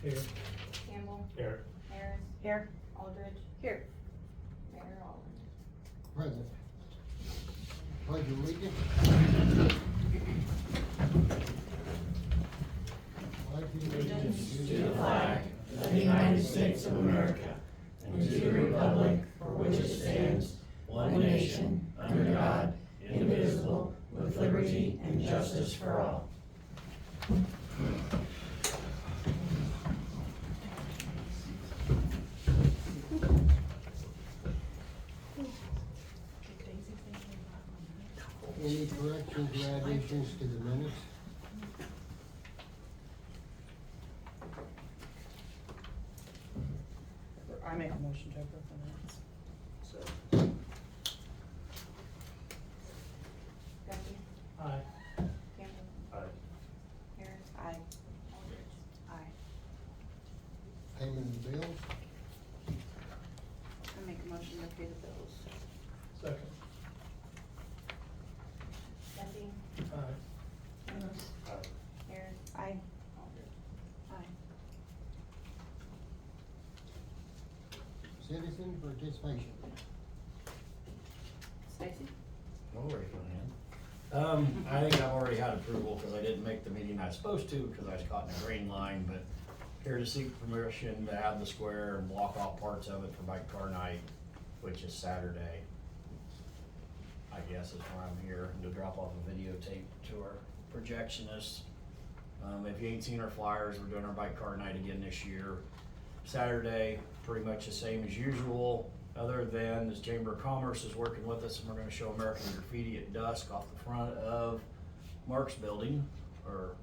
Here. Campbell. Here. Harris. Here. Aldridge. Here. Mayor Allen. Present. Pledge allegiance. Pledge allegiance To the flag of the United States of America and to the republic for which it stands, one nation, under God, indivisible, with liberty and justice for all. Any corrections or additions to the minutes? I make a motion to approve the minutes. Duffy. Aye. Campbell. Aye. Harris. Aye. Aldridge. Aye. Payment of the bills? I make a motion to pay the bills. Second. Duffy. Aye. Campbell. Aye. Harris. Aye. Aldridge. Aye. Citizen participation. Stacy? I'll raise my hand. I think I've already had approval because I didn't make the meeting I was supposed to because I was caught in a green line, but here to seek permission to have the square and block off parts of it for bike car night, which is Saturday. I guess is why I'm here, and to drop off a videotape to our projectionist. If you ain't seen our flyers, we're doing our bike car night again this year. Saturday, pretty much the same as usual, other than this Chamber of Commerce is working with us, and we're gonna show American graffiti at dusk off the front of Mark's building, or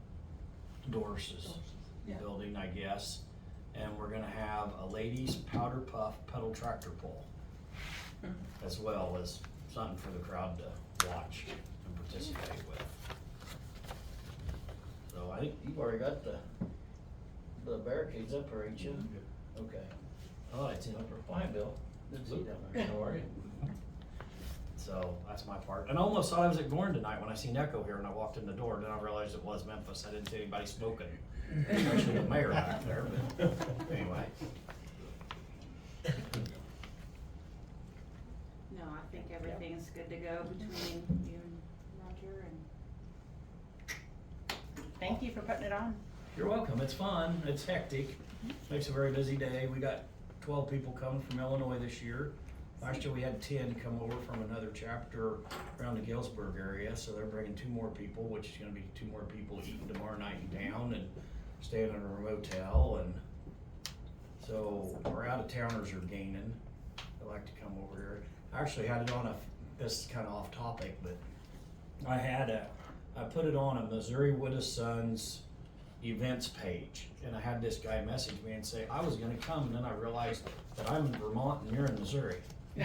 Doris's Yeah. building, I guess. And we're gonna have a ladies powder puff pedal tractor pull, as well as something for the crowd to watch and participate with. So I think you've already got the barricades up, or ain't you? Okay. Oh, it's in upper fine, Bill. Good to see you down there. How are you? So that's my part. And I almost thought I was at Gorn tonight when I seen Echo here and I walked in the door, then I realized it was Memphis. I didn't see anybody smoking, especially the mayor back there, but anyway. No, I think everything's good to go between you and Roger, and thank you for putting it on. You're welcome. It's fun. It's hectic. Makes a very busy day. We got 12 people coming from Illinois this year. Last year we had 10 come over from another chapter around the Galesburg area, so they're bringing 2 more people, which is gonna be 2 more people eating tomorrow night in town and staying in a motel, and so our out-of-towners are gaining. They like to come over here. I actually had it on this is kinda off topic, but I put it on a Missouri Widow Sons events page, and I had this guy message me and say, I was gonna come, and then I realized that I'm in Vermont and you're in Missouri. You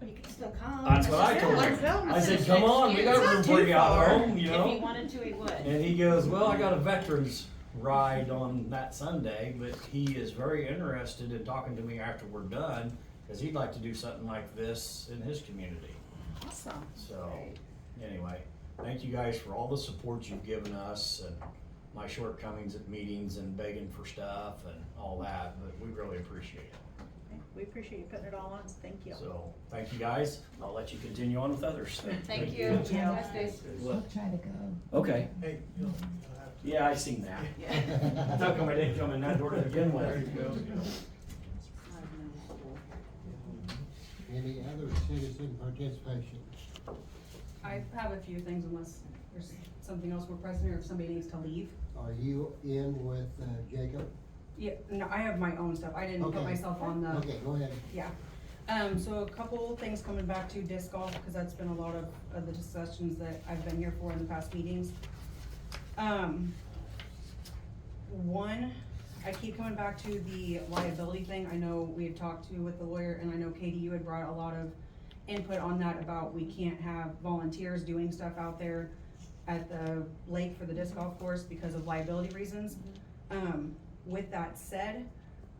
can still come. That's what I told him. I said, come on, we got room for you out home, you If know? he wanted to, he would. And he goes, well, I got a veterans ride on that Sunday, but he is very interested in talking to me after we're done, cause he'd like to do something like this in his community. Awesome. So, anyway, thank you guys for all the support you've given us and my shortcomings at meetings and begging for stuff and all that, but we really appreciate it. We appreciate you putting it all on, so thank you. So, thank you guys. I'll let you continue on with others. Thank you. Yes, Stacy. What? Try to go. Okay. Hey, you'll have to. Yeah, I seen that. Yeah. How come I didn't come in that door to begin with? There you go. Any other citizen participation? I have a few things unless there's something else we're pressing or if somebody needs to leave. Are you in with Jacob? Yeah, no, I have my own stuff. I didn't put Okay. myself on the, Okay, go ahead. yeah. So a couple things coming back to disc golf, cause that's been a lot of the discussions that I've been here for in the past meetings. One, I keep coming back to the liability thing. I know we had talked to with the lawyer, and I know Katie, you had brought a lot of input on that about we can't have volunteers doing stuff out there at the lake for the disc golf course because of liability reasons. With that said,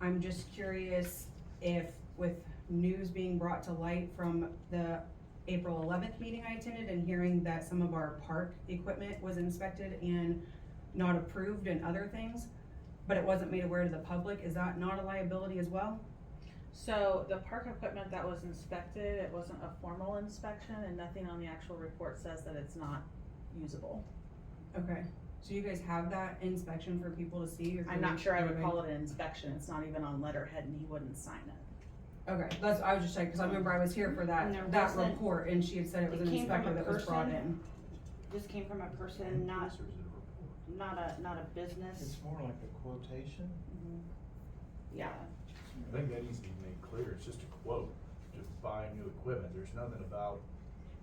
I'm just curious if with news being brought to light from the April 11th meeting I attended and hearing that some of our park equipment was inspected and not approved and other things, but it wasn't made aware to the public, is that not a liability as well? So the park equipment that was inspected, it wasn't a formal inspection and nothing on the actual report says that it's not usable. Okay, so you guys have that inspection for people to see? Or I'm not sure I would call it an inspection, it's not even on letterhead and he wouldn't sign it. Okay, I was just checking, cause I remember I was here for And there that wasn't- report, and she had said it was it an came from inspector a that was brought person? in. This came from a person, not a business. It's more like a quotation. Yeah. I think that needs to be made clear, it's just a quote to buy new equipment, there's nothing about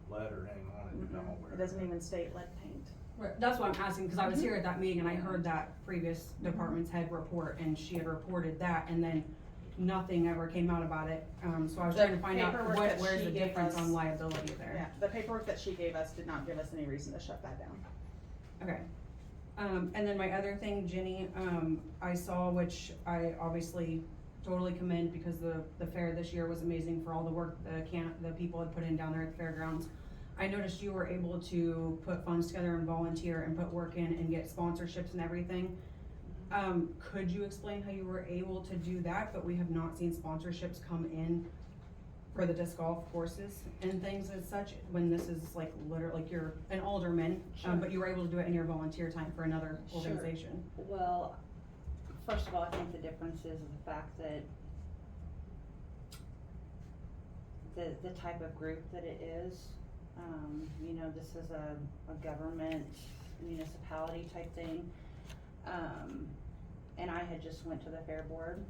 lettering on it that I'm aware It of. doesn't even state lead paint. Right, that's what I'm asking, cause I was here at that meeting and I heard that previous department's head report, and she had reported that, and then nothing ever came out about it, so I was The trying to find out paperwork where's that the she gave difference us- on liability Yeah, there. the paperwork that she gave us did not give us any reason to shut that down. Okay, and then my other thing, Jenny, I saw, which I obviously totally commend, because the fair this year was amazing for all the work the people had put in down there at the fairgrounds. I noticed you were able to put funds together and volunteer and put work in and get sponsorships and everything. Could you explain how you were able to do that, but we have not seen sponsorships come in for the disc golf courses and things as such, when this is like literally, like you're an alderman, Sure. but you were able to do it in your volunteer time for another Sure. organization? Well, first of all, I think the difference is the fact that the type of group that it is, you know, this is a government municipality type thing. And I had just went to the fair board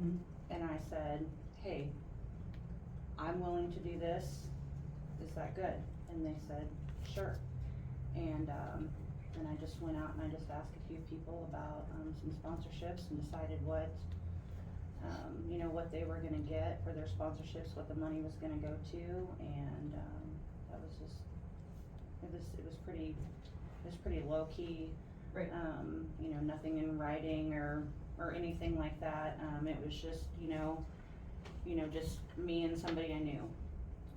Mhm. and I said, hey, I'm willing to do this, is that good? And they said, sure. And I just went out and I just asked a few people about, some sponsorships and decided what, you know, what they were gonna get for their sponsorships, what the money was gonna go to, and, that was just, it was pretty low key. Right. You know, nothing in writing or anything like that, it was just, you know, just me and somebody I knew.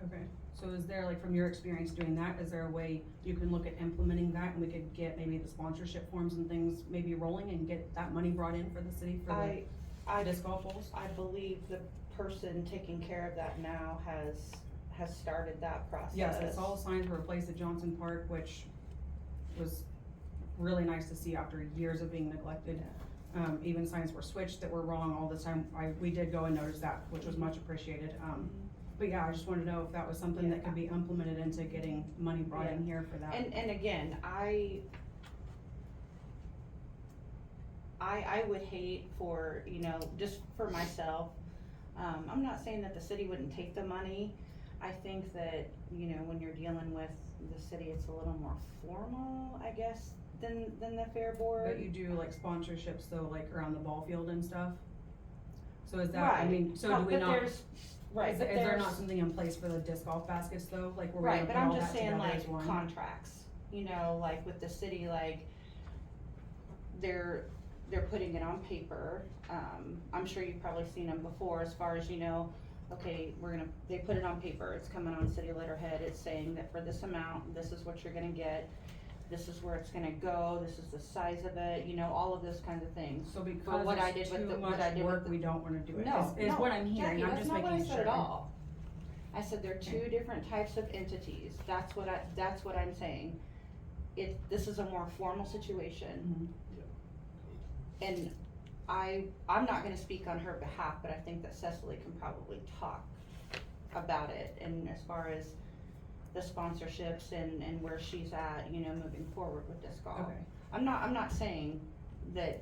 Okay, so is there, like, from your experience doing that, is there a way you can look at implementing that, and we could get maybe the sponsorship forms and things maybe rolling and get that money brought in for the city for the disc golf balls? I believe the person taking care of that now has started that process. Yes, I saw the signs were replaced at Johnson Park, which was really nice to see after years of being neglected. Even signs were switched that were wrong all the time. We did go and notice that, which was much appreciated. But yeah, I just wanted to know if that was something that could be implemented into getting money brought in here for that. And again, I would hate for, you know, just for myself, I'm not saying that the city wouldn't take the money. I think that, you know, when you're dealing with the city, it's a little more formal, I guess, than the fair board. But you do like sponsorships though, like around the ball field and stuff? So is that, I Right. mean, so do we But not, there's- Right, is but there not there's- something in place for the disc golf baskets though, like where we're Right, gonna but put I'm all just that saying together like as one? contracts, you know, like with the city, like, they're putting it on paper, I'm sure you've probably seen them before, as far as, you know, okay, they put it on paper, it's coming on city letterhead, it's saying that for this amount, this is what you're gonna get, this is where it's gonna go, this is the size of it, you know, all of those kinds of things. So For because what I it's did with too the- what I much did with work, the- we don't wanna do it, No, is what I'm hearing, Jackie, I'm that's just not what making I sure. said at all. I said there are two different types of entities, that's what I'm saying. This is a more formal situation. And I'm not gonna speak on her behalf, but I think that Cecily can probably talk about it, and as far as the sponsorships and where she's at, you know, moving forward with disc golf. Okay, I'm not saying that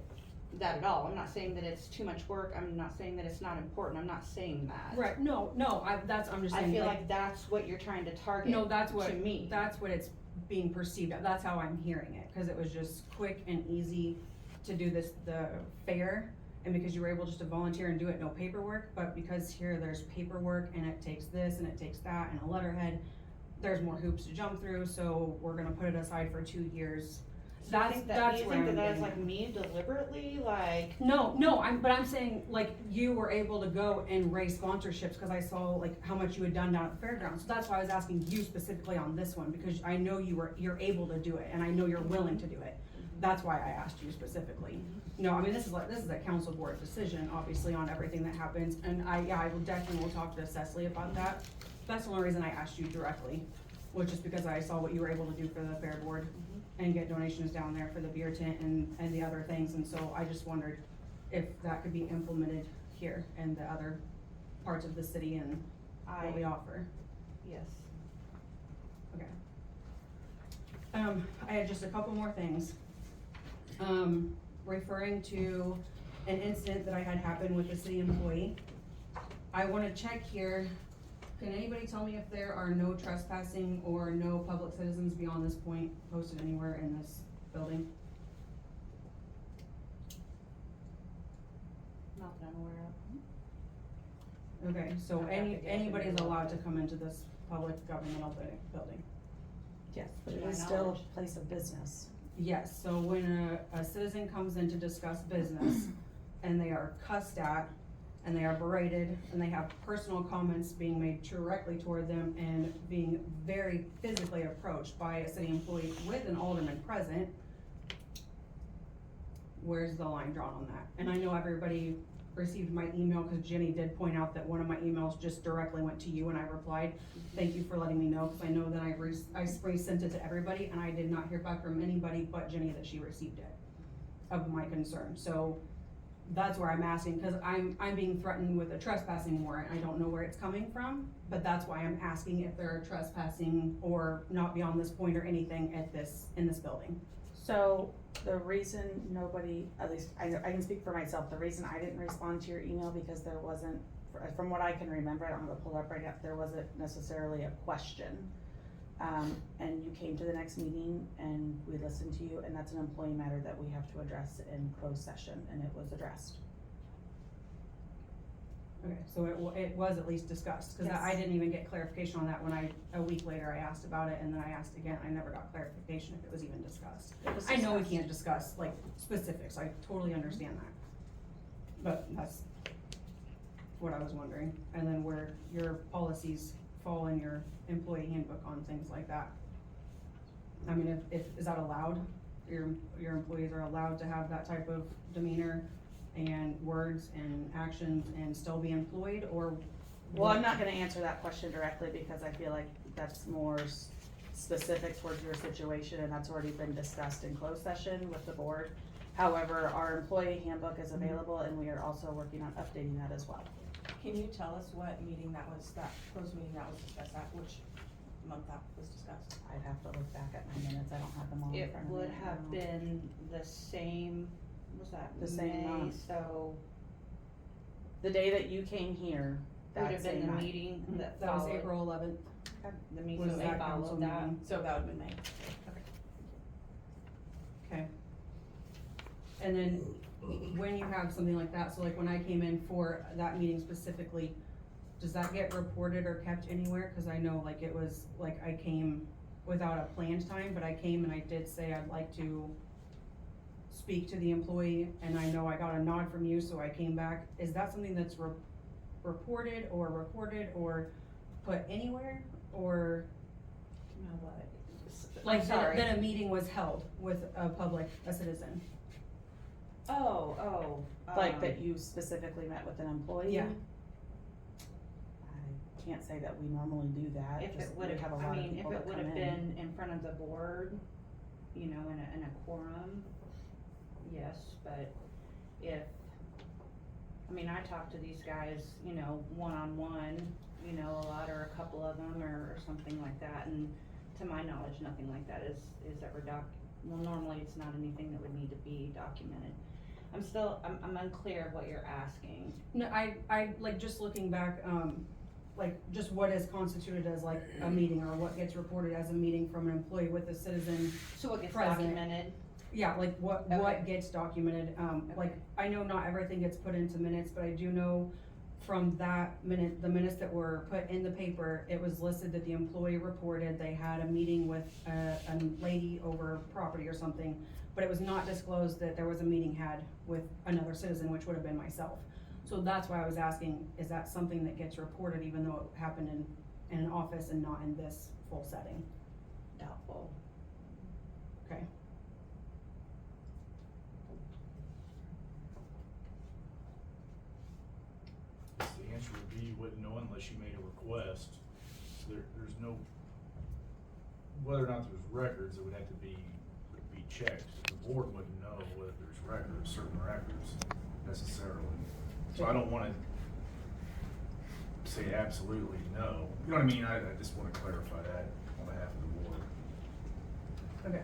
at all, I'm not saying that it's too much work, I'm not saying that it's not important, I'm not saying that. right, no, I'm just I saying, feel like, like that's what you're trying to target no, that's what, to me. that's what it's being perceived of, that's how I'm hearing it, cause it was just quick and easy to do the fair, and because you were able just to volunteer and do it, no paperwork, but because here there's paperwork, and it takes this, and it takes that, and a letterhead, there's more hoops to jump through, so we're gonna put it aside for 2 years. So you think That's you where think I'm that that's getting like at. me deliberately, like, No, I'm saying, like, you were able to go and raise sponsorships, cause I saw, like, how much you had done down at the fairgrounds, so that's why I was asking you specifically on this one, because I know you're able to do it, and I know you're willing to do it. that's why I asked you specifically. No, I mean, this is a council board decision, obviously, on everything that happens, and I will definitely will talk to Cecily about that. That's the only reason I asked you directly, which is because I saw what you were able to do for the fair board and get donations down there for the beer tent and the other things, and so I just wondered if that could be implemented here in the other parts of the city and what we offer. Yes. Okay. I had just a couple more things. Referring to an incident that I had happen with a city employee. I wanna check here, can anybody tell me if there are no trespassing or no public citizens beyond this point posted anywhere in this building? Not that I'm aware of. Okay, so I'd have to get anybody's into allowed to it. come into this public governmental building? Yes, but To it my is still knowledge. a place of business. Yes, so when a citizen comes in to discuss business and they are cussed at and they are berated and they have personal comments being made directly toward them and being very physically approached by a city employee with an alderman present, where's the line drawn on that? And I know everybody received my email, cause Jenny did point out that one of my emails just directly went to you and I replied, thank you for letting me know, cause I know that I resent it to everybody and I did not hear back from anybody but Jenny that she received it, of my concern. So that's where I'm asking, cause I'm being threatened with a trespassing warrant. I don't know where it's coming from, but that's why I'm asking if there are trespassing or not beyond this point or anything in this building. So the reason nobody, at least I can speak for myself, the reason I didn't respond to your email because there wasn't, from what I can remember, I don't have it pulled up right now, there wasn't necessarily a question. And you came to the next meeting and we listened to you, and that's an employee matter that we have to address in closed session, and it was addressed. Okay, so it was at least discussed, cause Yes. I didn't even get clarification on that when a week later I asked about it and then I asked again, I never got clarification if it was even discussed. It was I know we discussed. can't discuss like specifics, I totally understand that. But that's what I was wondering, and then where your policies fall in your employee handbook on things like that. I mean, if is that allowed? Your employees are allowed to have that type of demeanor and words and actions and still be employed, or? Well, I'm not gonna answer that question directly because I feel like that's more specific towards your situation, and that's already been discussed in closed session with the board. However, our employee handbook is available and we are also working on updating that as well. Can you tell us what meeting that was, that closed meeting that was discussed at, which month that was discussed? I'd have to look back at my minutes, I don't have them all in It front of me. would right have now. been the same, was that The same May, month. so The day that you came here, would that have been same the night. meeting that That was followed, April 11th. the meeting was that that council followed that. meeting. So that would've been May. Okay. And then when you have something like that, so like when I came in for that meeting specifically, does that get reported or kept anywhere? Cause I know like it was, like I came without a planned time, but I came and I did say I'd like to speak to the employee, and I know I got a nod from you, so I came back. Is that something that's reported or recorded or put anywhere, or? No, what? Like I'm sorry. that a meeting was held with a citizen? Oh, Like that you specifically met with an employee? Yeah. I can't say that we normally do that, If just it we would've, have a I lot of mean, if people it that come would've in. been in front of the board, you know, in a quorum, yes, but if, I mean, I talk to these guys, you know, one-on-one, you know, a lot, or a couple of them, or something like that, and to my knowledge, nothing like that is ever well, normally it's not anything that would need to be documented. I'm unclear of what you're asking. No, I like just looking back, like just what is constituted as like a meeting, or what gets reported as a meeting from an employee with a citizen. So what gets Present. documented? Yeah, like what Okay. gets documented, like I know not everything gets put into minutes, but I do know from the minutes that were put in the paper, it was listed that the employee reported they had a meeting with a lady over property or something, but it was not disclosed that there was a meeting had with another citizen, which would have been myself. So that's why I was asking, is that something that gets reported even though it happened in an office and not in this full setting? Doubtful. Okay. be you wouldn't know unless you made a request. So there's no, whether or not there's records, it would have to be checked. The board wouldn't know whether there's records, certain records necessarily. So I don't wanna say absolutely no. You know what I mean? I just wanna clarify that on behalf of the board. Okay.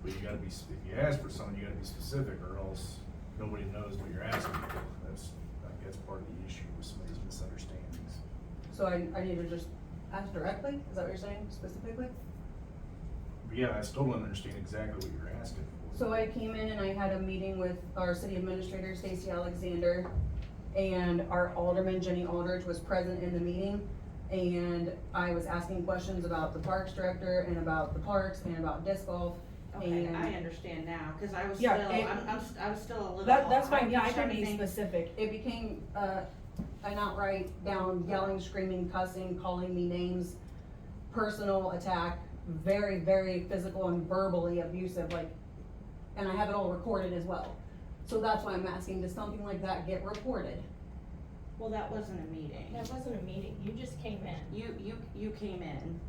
But you gotta be, if you ask for something, you gotta be specific, or else nobody knows what you're asking for. I think that's part of the issue with some of these misunderstandings. So I need to just ask directly, is that what you're saying, specifically? But yeah, I still don't understand exactly what you're asking for. So I came in and I had a meeting with our city administrator, Stacy Alexander, and our alderman, Jenny Aldridge, was present in the meeting. And I was asking questions about the parks director and about the parks and about disc golf. Okay, And I understand now, cause I was Yeah, still, it- I was still a little. that's fine, yeah, I I'm can trying to be think- specific. It became, an outright down yelling, screaming, cussing, calling me names, personal attack, very, very physical and verbally abusive, like, and I have it all recorded as well. So that's why I'm asking, does something like that get reported? Well, that wasn't a meeting. That wasn't a meeting, you just came in. You came in.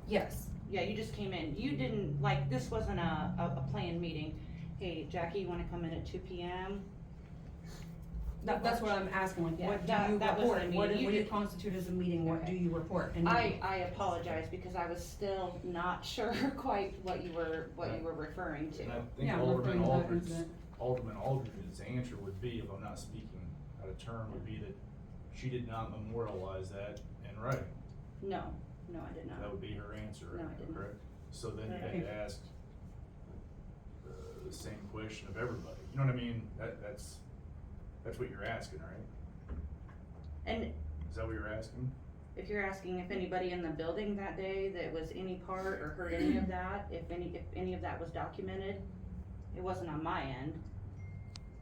Yes. Yeah, you just came in. You didn't, like, this wasn't a planned meeting. Hey, Jackie, you wanna come in at 2 p.m.? That's what I'm asking, like, Yeah, what do that you wasn't a report? meeting. What You do you did- constitute as a meeting? What do Okay. you report? And I apologize because I was still not sure quite what you were referring to. And I think Yeah, I'm referring to that incident. Alderman Aldridge's answer would be, if I'm not speaking out of turn, would be that she did not memorialize that in writing. No, I did not. That would be her answer, No, I didn't. correct? So then you had Okay. to ask the same question of everybody. You know what I mean? That's what you're asking, right? And Is that what you're asking? if you're asking if anybody in the building that day that was any part or heard any of that, if any of that was documented, it wasn't on my end.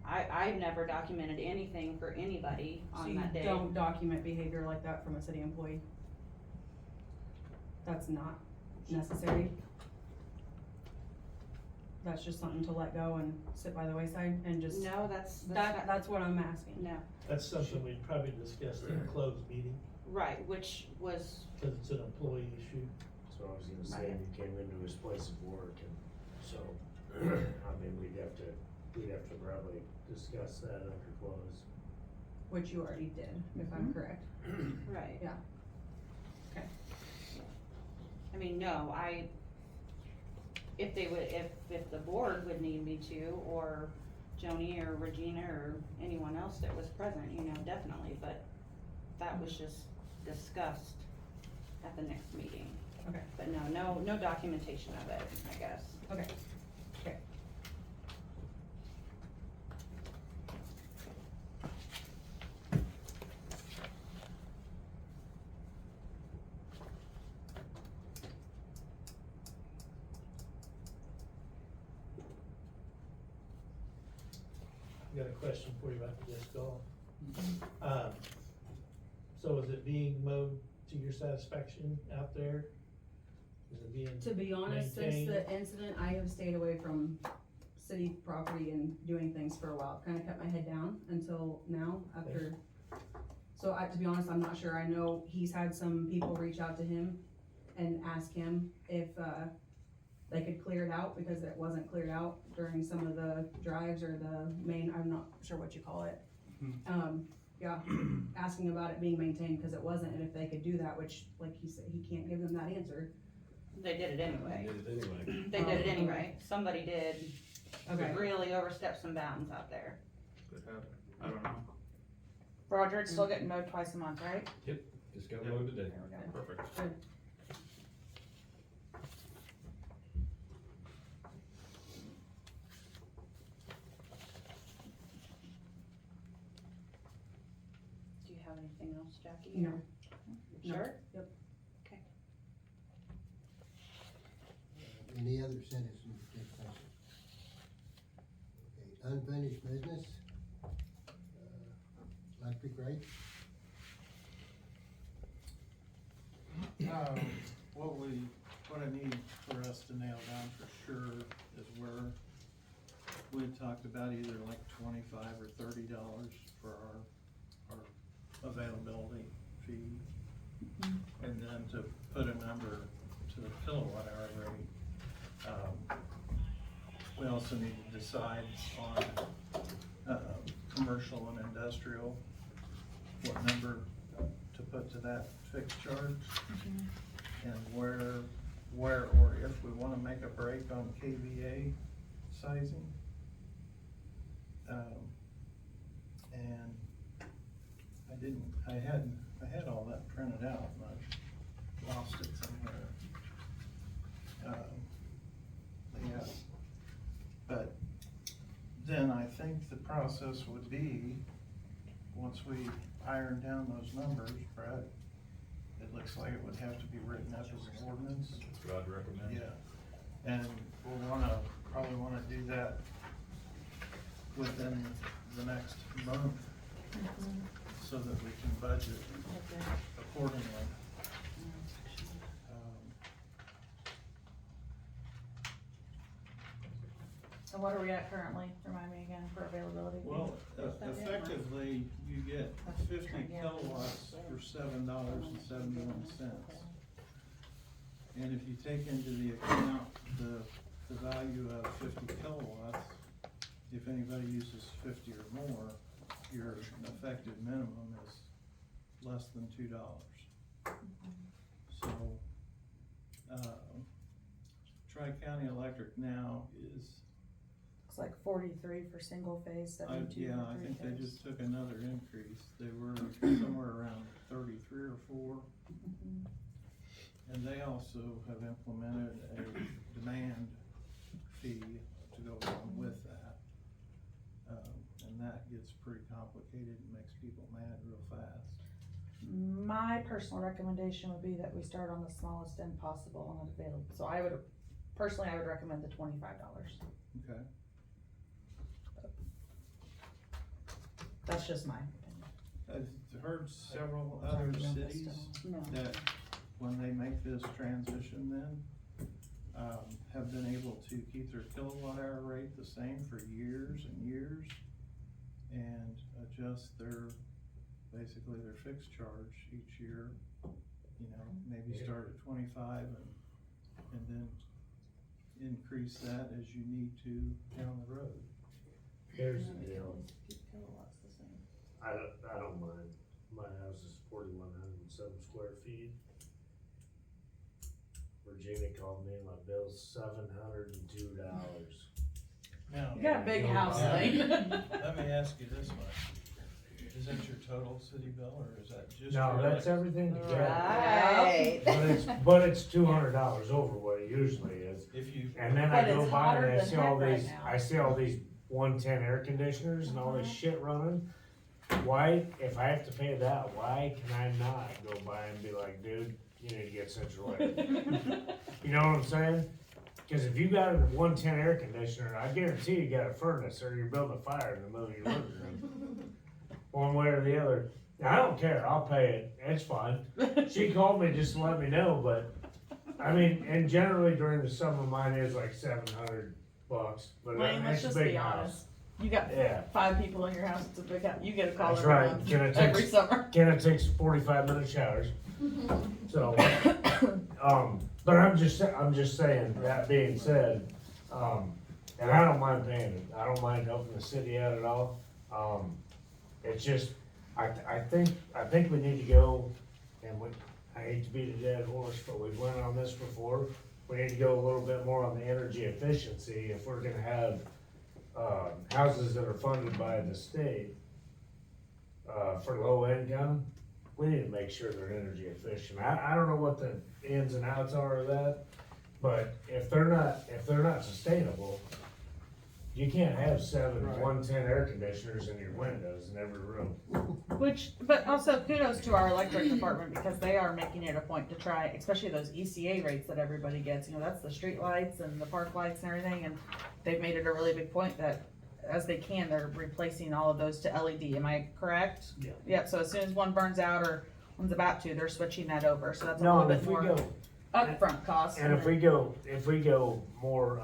I've never documented anything for anybody So on you that day. don't document behavior like that from a city employee? That's not necessary? That's just something to let go and sit by the wayside and just? No, That's what I'm asking. no, That's something we'd probably discuss in a closed meeting, right, which was, cause it's an employee issue. So I was gonna say, he came into his place of work, and so, I mean, we'd have to probably discuss that under close. Which you already did, if I'm correct. right. Yeah. Okay. I mean, no, if the board would need me to, or Joni or Regina or anyone else that was present, definitely, but that was just discussed at the next meeting. Okay. But no documentation of it, I guess. Okay. Okay. I got a question for you about the disc golf. So is it being mowed to your satisfaction out there? Is it being? To be honest, since maintained? the incident, I have stayed away from city property and doing things for a while. Kinda kept my head down until now, after. So to be honest, I'm not sure. I know he's had some people reach out to him and ask him if, they could clear it out, because it wasn't cleared out during some of the drives or the main, I'm not sure what you call it. Yeah, asking about it being maintained, cause it wasn't, and if they could do that, which, like he said, he can't give them that answer. They did it anyway. Did it anyway. They did it anyway. Somebody did Okay. really overstep some bounds out there. I don't know. Roger, it's still getting mowed twice a month, right? Just got loaded today. There we go. Perfect. Good. Do you have anything else, Jackie? No. No. Sure? Yep. Okay. Any other citizen participation? Okay, unfinished business? Electric rate? What I need for us to nail down for sure is where we had talked about either like $25 or $30 for our availability fee. And then to put a number to the kilowatt hour rate. We also need to decide on, commercial and industrial, what number to put to that fixed charge. And where or if we wanna make a break on KVA sizing. And I had all that printed out, and I lost it somewhere. Yeah, but then I think the process would be, once we iron down those numbers, Brett, it looks like it would have to be written up as an ordinance. That's what I'd recommend. Yeah, and we'll probably wanna do that within the next month, so that we can budget accordingly. And what are we at currently, remind me again, for availability? Well, effectively, you get 50 kilowatts for $7.71. And if you take into the account the value of 50 kilowatts, if anybody uses 50 or more, your effective minimum is less than $2. So, Tri-County Electric now is, It's like 43 for single phase, 72 yeah, for I three think they phase. just took another increase. They were somewhere around 33 or 4. And they also have implemented a demand fee to go along with that. And that gets pretty complicated and makes people mad real fast. My personal recommendation would be that we start on the smallest end possible on the available. So I would recommend the $25. Okay. That's just my opinion. I've heard several other cities No. that when they make this transition then, have been able to keep their kilowatt hour rate the same for years and years and adjust basically their fixed charge each year, maybe start at 25 and then increase that as you need to down the road. Here's the deal, Keep kilowatts the same. I don't mind, my house is 4,107 square feet. Virginia called me, my bill's $702. Now, You got a big house, Lane. let me ask you this much, is that your total city bill, or is that just? No, your that's electric? everything together. Right. But it's $200 over what it usually is. If you. And then But I go it's by hotter and I than see all heck right these, now. I see all these 110 air conditioners and all this shit running. Why, if I have to pay that, why can I not go by and be like, dude, you need to get Central Air? You know what I'm saying? Cause if you got a 110 air conditioner, I guarantee you got a furnace or you're building a fire in the middle of your living room. One way or the other. Now, I don't care, I'll pay it, it's fine. She called me just to let me know, but, I mean, and generally during the summer, mine is like $700, but Lane, let's it's a just big be house. honest. You got Yeah. 5 people in your house, it's a big house, you get a call That's every right. month, Can it every take- summer. Kenna takes 45-minute showers. So, but I'm just saying, that being said, and I don't mind paying it, I don't mind helping the city out at all. It's just, I think we need to go, and I hate to beat a dead horse, but we've went on this before. We need to go a little bit more on the energy efficiency if we're gonna have, houses that are funded by the state, for low income. We need to make sure they're energy efficient. I don't know what the ins and outs are of that, but if they're not sustainable, you can't have 7 Right. 110 air conditioners in your windows in every room. But also kudos to our electric department because they are making it a point to try, especially those ECA rates that everybody gets, that's the street lights and the park lights and everything, and they've made it a really big point that as they can, they're replacing all of those to LED, am I correct? Yeah. Yep, so as soon as one burns out or one's about to, they're switching that over, so that's a No, little and bit if we more go, upfront cost. and if we go more,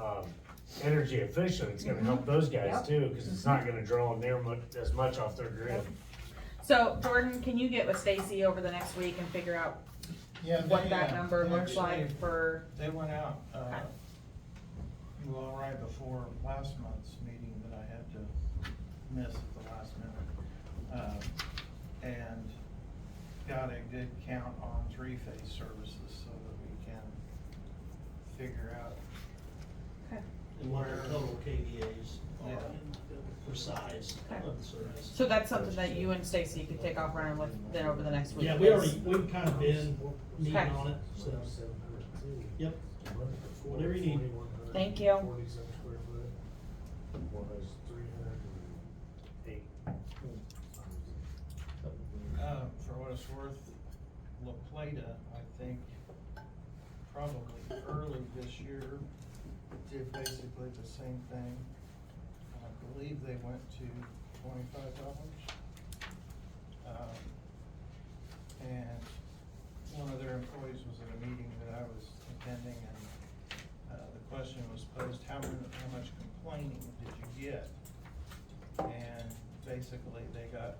energy efficient, it's gonna help those guys Yep. too, cause it's not gonna draw as much off their grid. So Jordan, can you get with Stacy over the next week and figure out Yeah, what they, that number they looks like actually- for, They went out, Okay. well, right before last month's meeting that I had to miss at the last minute. And got a good count on three-phase services so that we can figure out. And what the total KVAs are Yeah. for size of the service. so that's something that you and Stacy could take off running with then over the next week? Yeah, we've kind of been needing Okay. on it, so, yep, whatever you need. Thank you. 47 square foot was 308. For what it's worth, La Plata, I think, probably early this year, did basically the same thing. I believe they went to $25. And one of their employees was at a meeting that I was attending, and the question was posed, how much complaining did you get? And basically, they got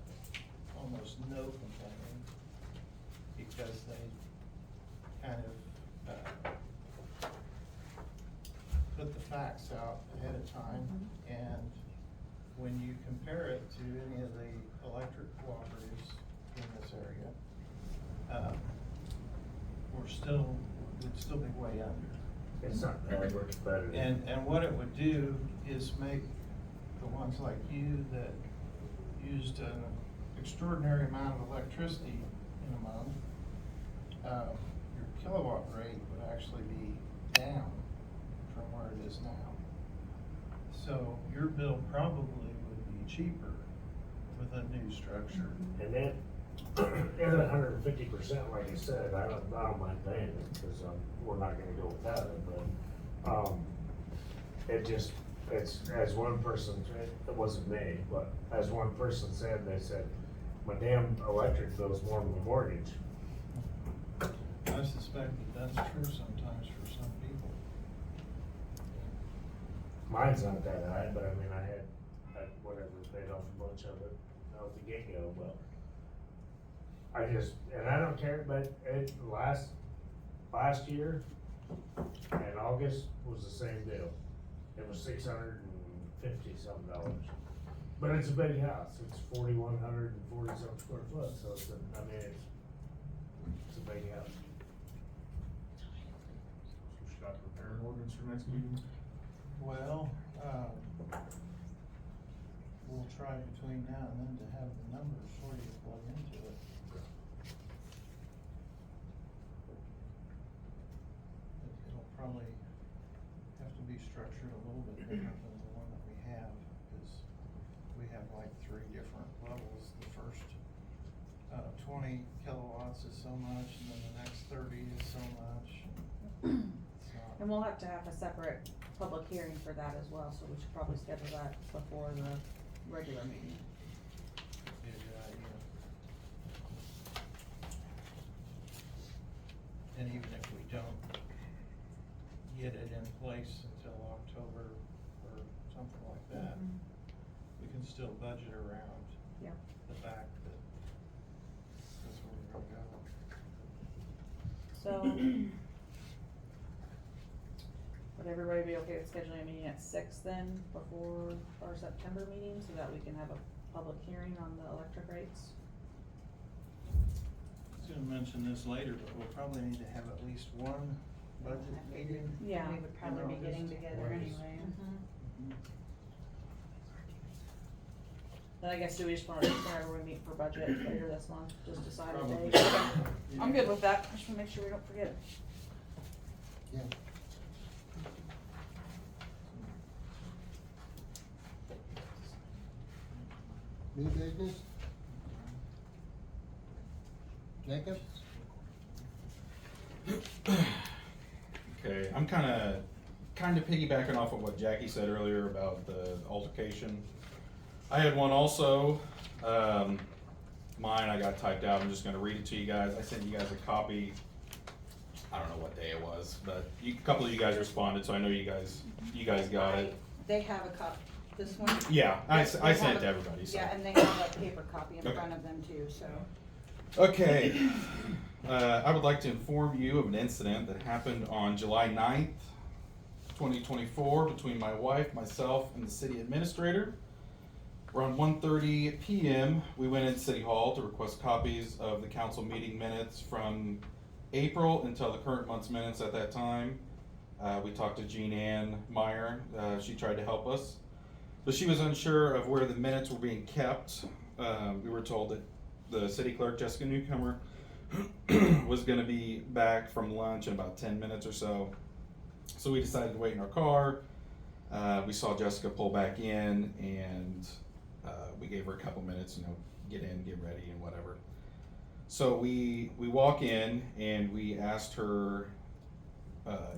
almost no complaining because they kind of put the facts out ahead of time. And when you compare it to any of the electric cooperatives in this area, we'd still be way under. It's not bad, we're competitive. And what it would do is make the ones like you that used an extraordinary amount of electricity in a month, your kilowatt rate would actually be down from where it is now. So your bill probably would be cheaper with a new structure. And then, at 150%, like you said, I don't mind paying it, because, we're not gonna go without it, but, it's, as one person, it wasn't me, but as one person said, they said, my damn electric bill's more than my mortgage. I suspect that that's true sometimes for some people. Mine's not that high, but I mean, I had whatever, paid off a bunch of it out the get-go, but I just, and I don't care, but last year, in August, was the same deal. It was $650-something. But it's a big house, it's 4,140-something square foot, so it's a big house. So should I prepare an ordinance for next meeting? Well, we'll try between now and then to have the numbers for you to plug into it. It'll probably have to be structured a little bit different than the one that we have, because we have like 3 different levels. The first 20 kilowatts is so much, and then the next 30 is so much. And we'll have to have a separate public hearing for that as well, so we should probably schedule that before the regular meeting. Be a good idea. And even if we don't get it in place until October or something like that, we can still budget around Yeah. the fact that that's where we're gonna go. So, would everybody be okay with scheduling a meeting at 6 then, before our September meeting, so that we can have a public hearing on the electric rates? I was gonna mention this later, but we'll probably need to have at least one budget meeting. Yeah. We would probably be getting together anyway. Then I guess do we just wanna, whenever we meet for budget later this month, just decide a Probably. date? I'm good with that, I just wanna make sure we don't forget. Yeah. New business? Jacob? Okay, I'm kinda piggybacking off of what Jackie said earlier about the altercation. I had one also, mine I got typed out, I'm just gonna read it to you guys. I sent you guys a copy, I don't know what day it was, but a couple of you guys responded, so I know you guys got it. They have a copy, This one? Yeah, I They sent it have to a- everybody, so. Yeah, and they have a paper copy in Okay. front of them too, so. Okay, okay. I would like to inform you of an incident that happened on July 9th, 2024, between my wife, myself, and the city administrator. Around 1:30 PM, we went into City Hall to request copies of the council meeting minutes from April until the current month's minutes at that time. We talked to Jean Ann Meyer, she tried to help us, but she was unsure of where the minutes were being kept. We were told that the city clerk, Jessica Newcomer, was gonna be back from lunch in about 10 minutes or so. So we decided to wait in our car. We saw Jessica pull back in, and we gave her a couple minutes, get in, get ready, and whatever. So we walk in, and we asked her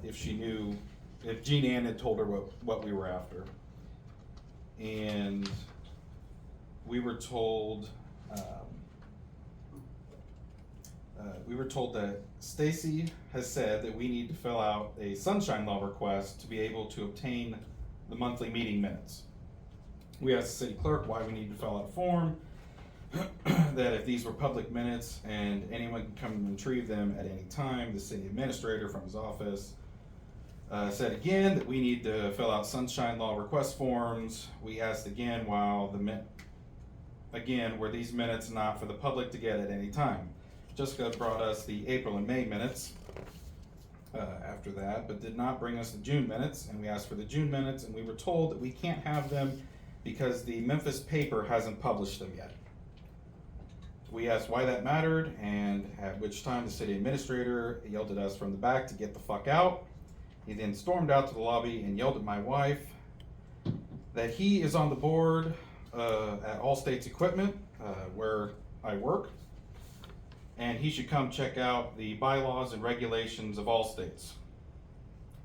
if she knew, if Jean Ann had told her what we were after. And we were told that Stacy has said that we need to fill out a sunshine law request to be able to obtain the monthly meeting minutes. We asked the city clerk why we need to fill out a form, that if these were public minutes and anyone can come and retrieve them at any time. The city administrator from his office said again that we need to fill out sunshine law request forms. We asked again were these minutes not for the public to get at any time? Jessica brought us the April and May minutes after that, but did not bring us the June minutes, and we asked for the June minutes, and we were told that we can't have them because the Memphis paper hasn't published them yet. We asked why that mattered, and at which time the city administrator yelled at us from the back to get the fuck out. He then stormed out to the lobby and yelled at my wife that he is on the board at All States Equipment, where I work, and he should come check out the bylaws and regulations of All States.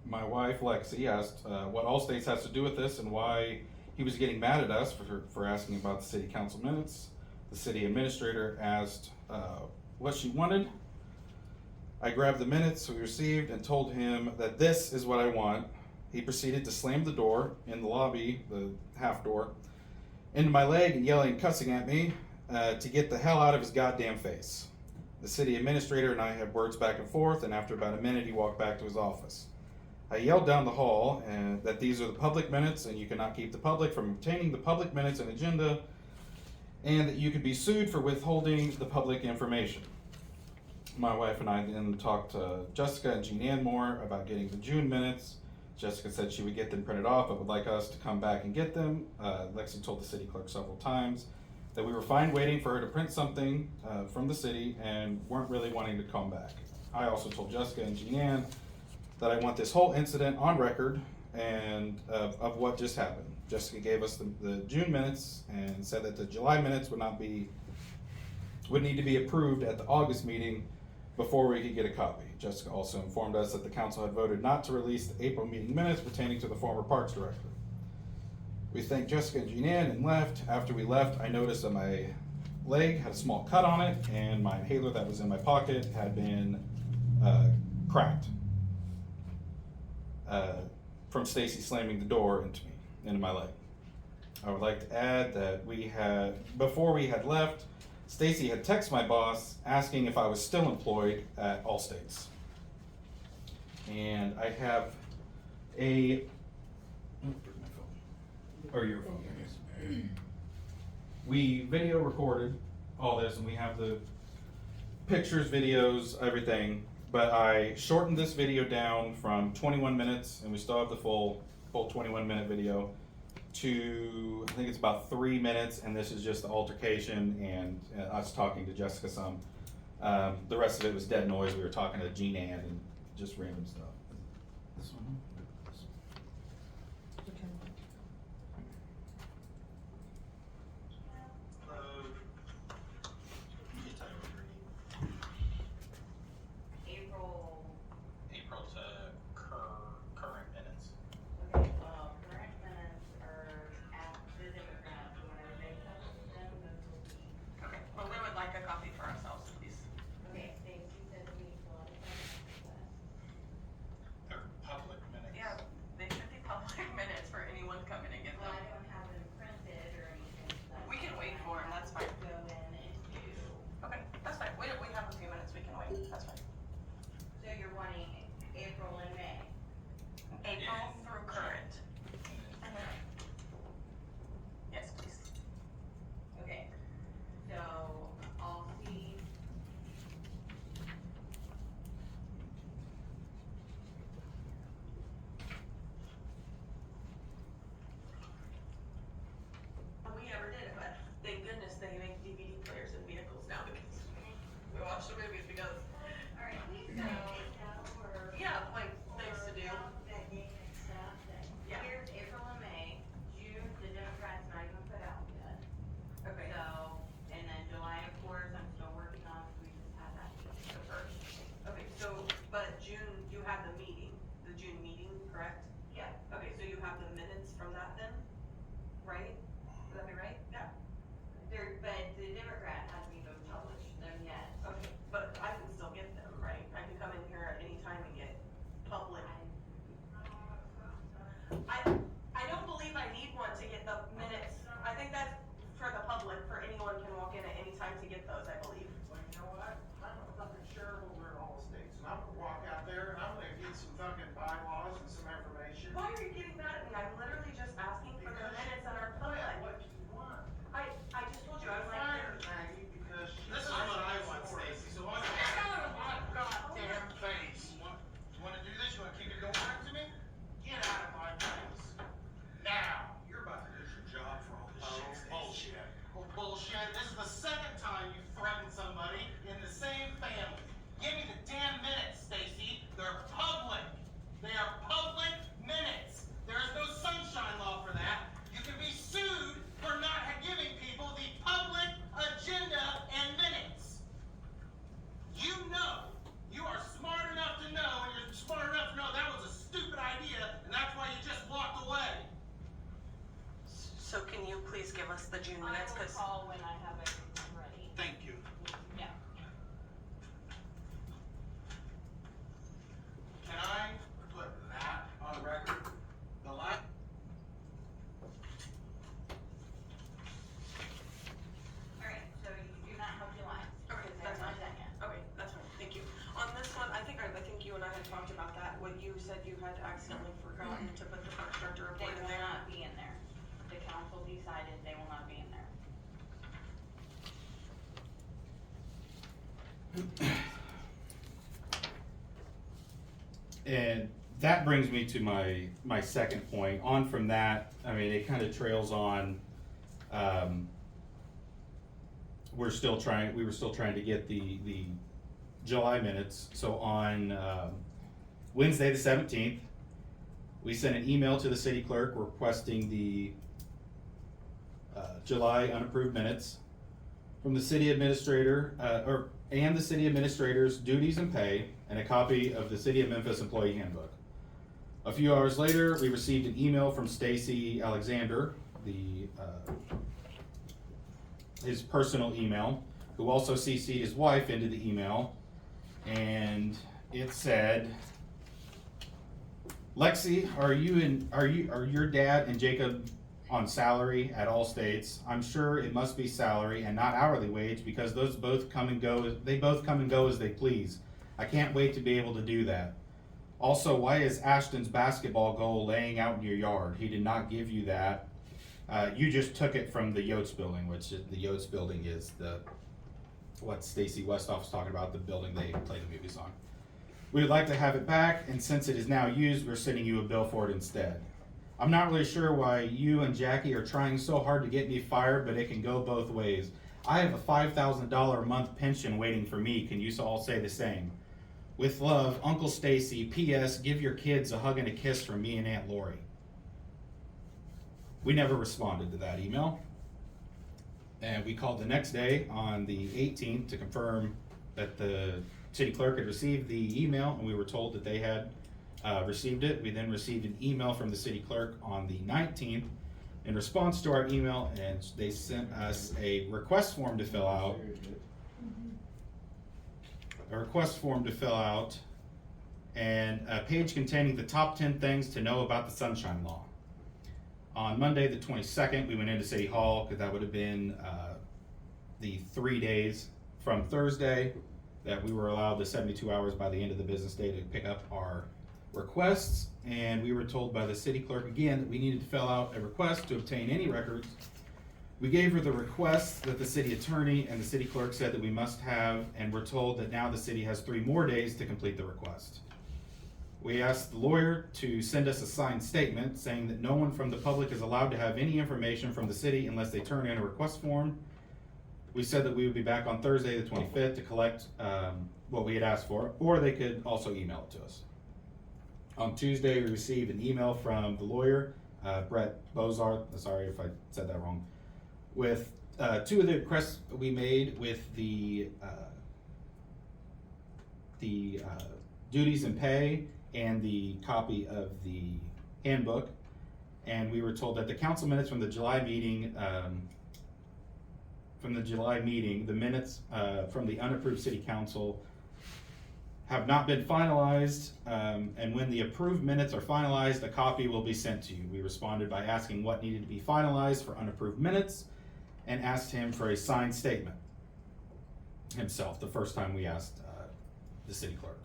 My wife, Lexi, asked what All States has to do with this and why he was getting mad at us for asking about the city council minutes. The city administrator asked what she wanted. I grabbed the minutes we received and told him that this is what I want. He proceeded to slam the door in the lobby, the half door, into my leg and yelling and cussing at me to get the hell out of his goddamn face. The city administrator and I had words back and forth, and after about a minute he walked back to his office. I yelled down the hall that these are the public minutes and you cannot keep the public from obtaining the public minutes and agenda, and that you could be sued for withholding the public information. My wife and I then talked to Jessica and Jean Ann more about getting the June minutes. Jessica said she would get them printed off, but would like us to come back and get them. Lexi told the city clerk several times that we were fine waiting for her to print something from the city and weren't really wanting to come back. I also told Jessica and Jean Ann that I want this whole incident on record and of what just happened. Jessica gave us the June minutes and said that the July minutes would need to be approved at the August meeting before we could get a copy. Jessica also informed us that the council had voted not to release the April meeting minutes pertaining to the former parks director. We thanked Jessica and Jean Ann and left. After we left, I noticed that my leg had a small cut on it and my inhaler that was in my pocket had been cracked from Stacy slamming the door into my leg. I would like to add that before we had left, Stacy had texted my boss asking if I was still employed at All States. And I have where's my phone? Or your phone, I guess. We video recorded all this and we have the pictures, videos, everything, but I shortened this video down from 21 minutes, and we still have the full 21-minute video, to, I think it's about 3 minutes, and this is just the altercation and us talking to Jessica some. The rest of it was dead noise. We were talking to Jean Ann and just random stuff. This one? April to current minutes. Okay, well, current minutes are after they were gonna, whenever they post them, those will be. Okay, well, we would like a copy for ourselves, please. Okay, Stacy said we need to let us know. They're public minutes. watch the movies because, yeah, like things to do. Yeah. Here's April and May, June, the Democrats not even put out yet. Okay. So, and then July, of course, I'm still working on, we just had that meeting. The first. Okay, so, but June, you have the meeting, the June meeting, correct? Yeah. Okay, so you have the minutes from that then, right? Would that be right? Yeah. But the Democrat hasn't even published them yet. Okay, but I can still get them, right? I can come in here at any time and get public. I don't believe I need one to get the minutes. I think that's for the public, for anyone can walk in at any time to get those, I believe. Well, you know what? I'm a fucking shareholder in all states, and I'm gonna walk out there and I'm gonna get some fucking bylaws and some information. Why are you getting mad at me? I'm literally just asking for the minutes that are public. What do you want? I just told you, I I'm like. fired Maggie because she. This is what I want, Stacy, so why don't you. Get out of my goddamn face! You wanna do this? You wanna kick your door back to me? Get out of my face! Now! You're about to lose your job for all this shit, Stacy. Bullshit. Well, bullshit. This is the second time you threatened somebody in the same family. Give me the damn minutes, Stacy. They're public. They are public minutes. There is no sunshine law for that. You can be sued for not giving people the public agenda and minutes. You know. You are smart enough to know, and you're smart enough to know that was a stupid idea, and that's why you just walked away. So can you please give us the June I minutes, will cause. call when I have everything ready. Thank you. Yeah. Can I put that on record? The last. Alright, so you do not have July. Okay, Because that's they're fine. not done yet. Okay, that's fine, thank you. On this one, I think you and I had talked about that, what you said you had accidentally forgotten to put the park director They report in will there. not be in there. The council decided they will not be in there. And that brings me to my second point. On from that, I mean, it kind of trails on. We were still trying to get the July minutes. So on Wednesday the 17th, we sent an email to the city clerk requesting the July unapproved minutes from the city administrator, and the city administrator's duties and pay, and a copy of the City of Memphis Employee Handbook. A few hours later, we received an email from Stacy Alexander, his personal email, who also CC'd his wife into the email, and it said, Lexi, are your dad and Jacob on salary at all states? I'm sure it must be salary and not hourly wage because those both come and go. They both come and go as they please. I can't wait to be able to do that. Also, why is Ashton's basketball goal laying out in your yard? He did not give you that. You just took it from the Yotes building, which the Yotes building is what Stacy Westhoff was talking about, the building they play the movies on. We would like to have it back, and since it is now used, we're sending you a bill for it instead. I'm not really sure why you and Jackie are trying so hard to get me fired, but it can go both ways. I have a $5,000 a month pension waiting for me. Can you all say the same? With love, Uncle Stacy. P.S. Give your kids a hug and a kiss from me and Aunt Lori. We never responded to that email. And we called the next day on the 18th to confirm that the city clerk had received the email, and we were told that they had received it. We then received an email from the city clerk on the 19th in response to our email, and they sent us a request form to fill out. And a page containing the top 10 things to know about the Sunshine Law. On Monday the 22nd, we went into City Hall because that would have been the 3 days from Thursday that we were allowed the 72 hours by the end of the business day to pick up our requests, and we were told by the city clerk again that we needed to fill out a request to obtain any records. We gave her the request that the city attorney and the city clerk said that we must have, and we're told that now the city has 3 more days to complete the request. We asked the lawyer to send us a signed statement saying that no one from the public is allowed to have any information from the city unless they turn in a request form. we said that we would be back on Thursday, the 25th, to collect what we had asked for, or they could also email it to us. On Tuesday, we received an email from the lawyer, Brett Bozart, sorry if I said that wrong, with 2 of the requests we made with the duties and pay and the copy of the handbook. And we were told that the council minutes from the July meeting, the minutes from the unapproved city council have not been finalized, and when the approved minutes are finalized, a copy will be sent to you. We responded by asking what needed to be finalized for unapproved minutes and asked him for a signed statement himself, the first time we asked the city clerk.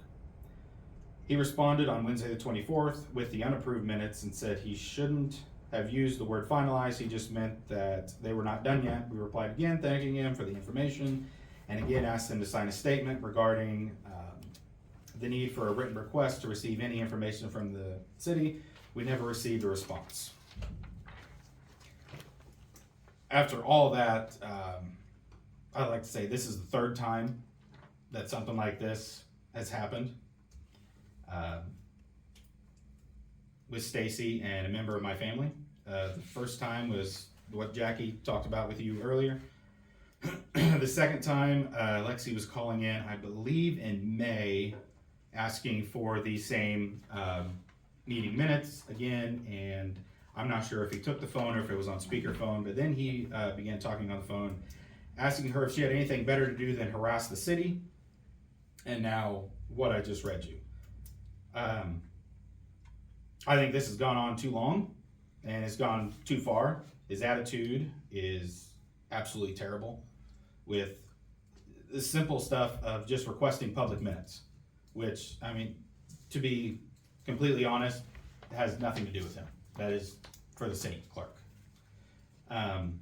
He responded on Wednesday the 24th with the unapproved minutes and said he shouldn't have used the word finalized, he just meant that they were not done yet. We replied again, thanking him for the information, and again asked him to sign a statement regarding the need for a written request to receive any information from the city. We never received a response. After all that, I'd like to say this is the 3rd time that something like this has happened with Stacy and a member of my family. The first time was what Jackie talked about with you earlier. The second time, Lexi was calling in, I believe in May, asking for the same meeting minutes again, and I'm not sure if he took the phone or if it was on speakerphone, but then he began talking on the phone, asking her if she had anything better to do than harass the city, and now what I just read you. I think this has gone on too long, and it's gone too far. His attitude is absolutely terrible with the simple stuff of just requesting public minutes, which, I mean, to be completely honest, has nothing to do with him. That is for the city clerk. And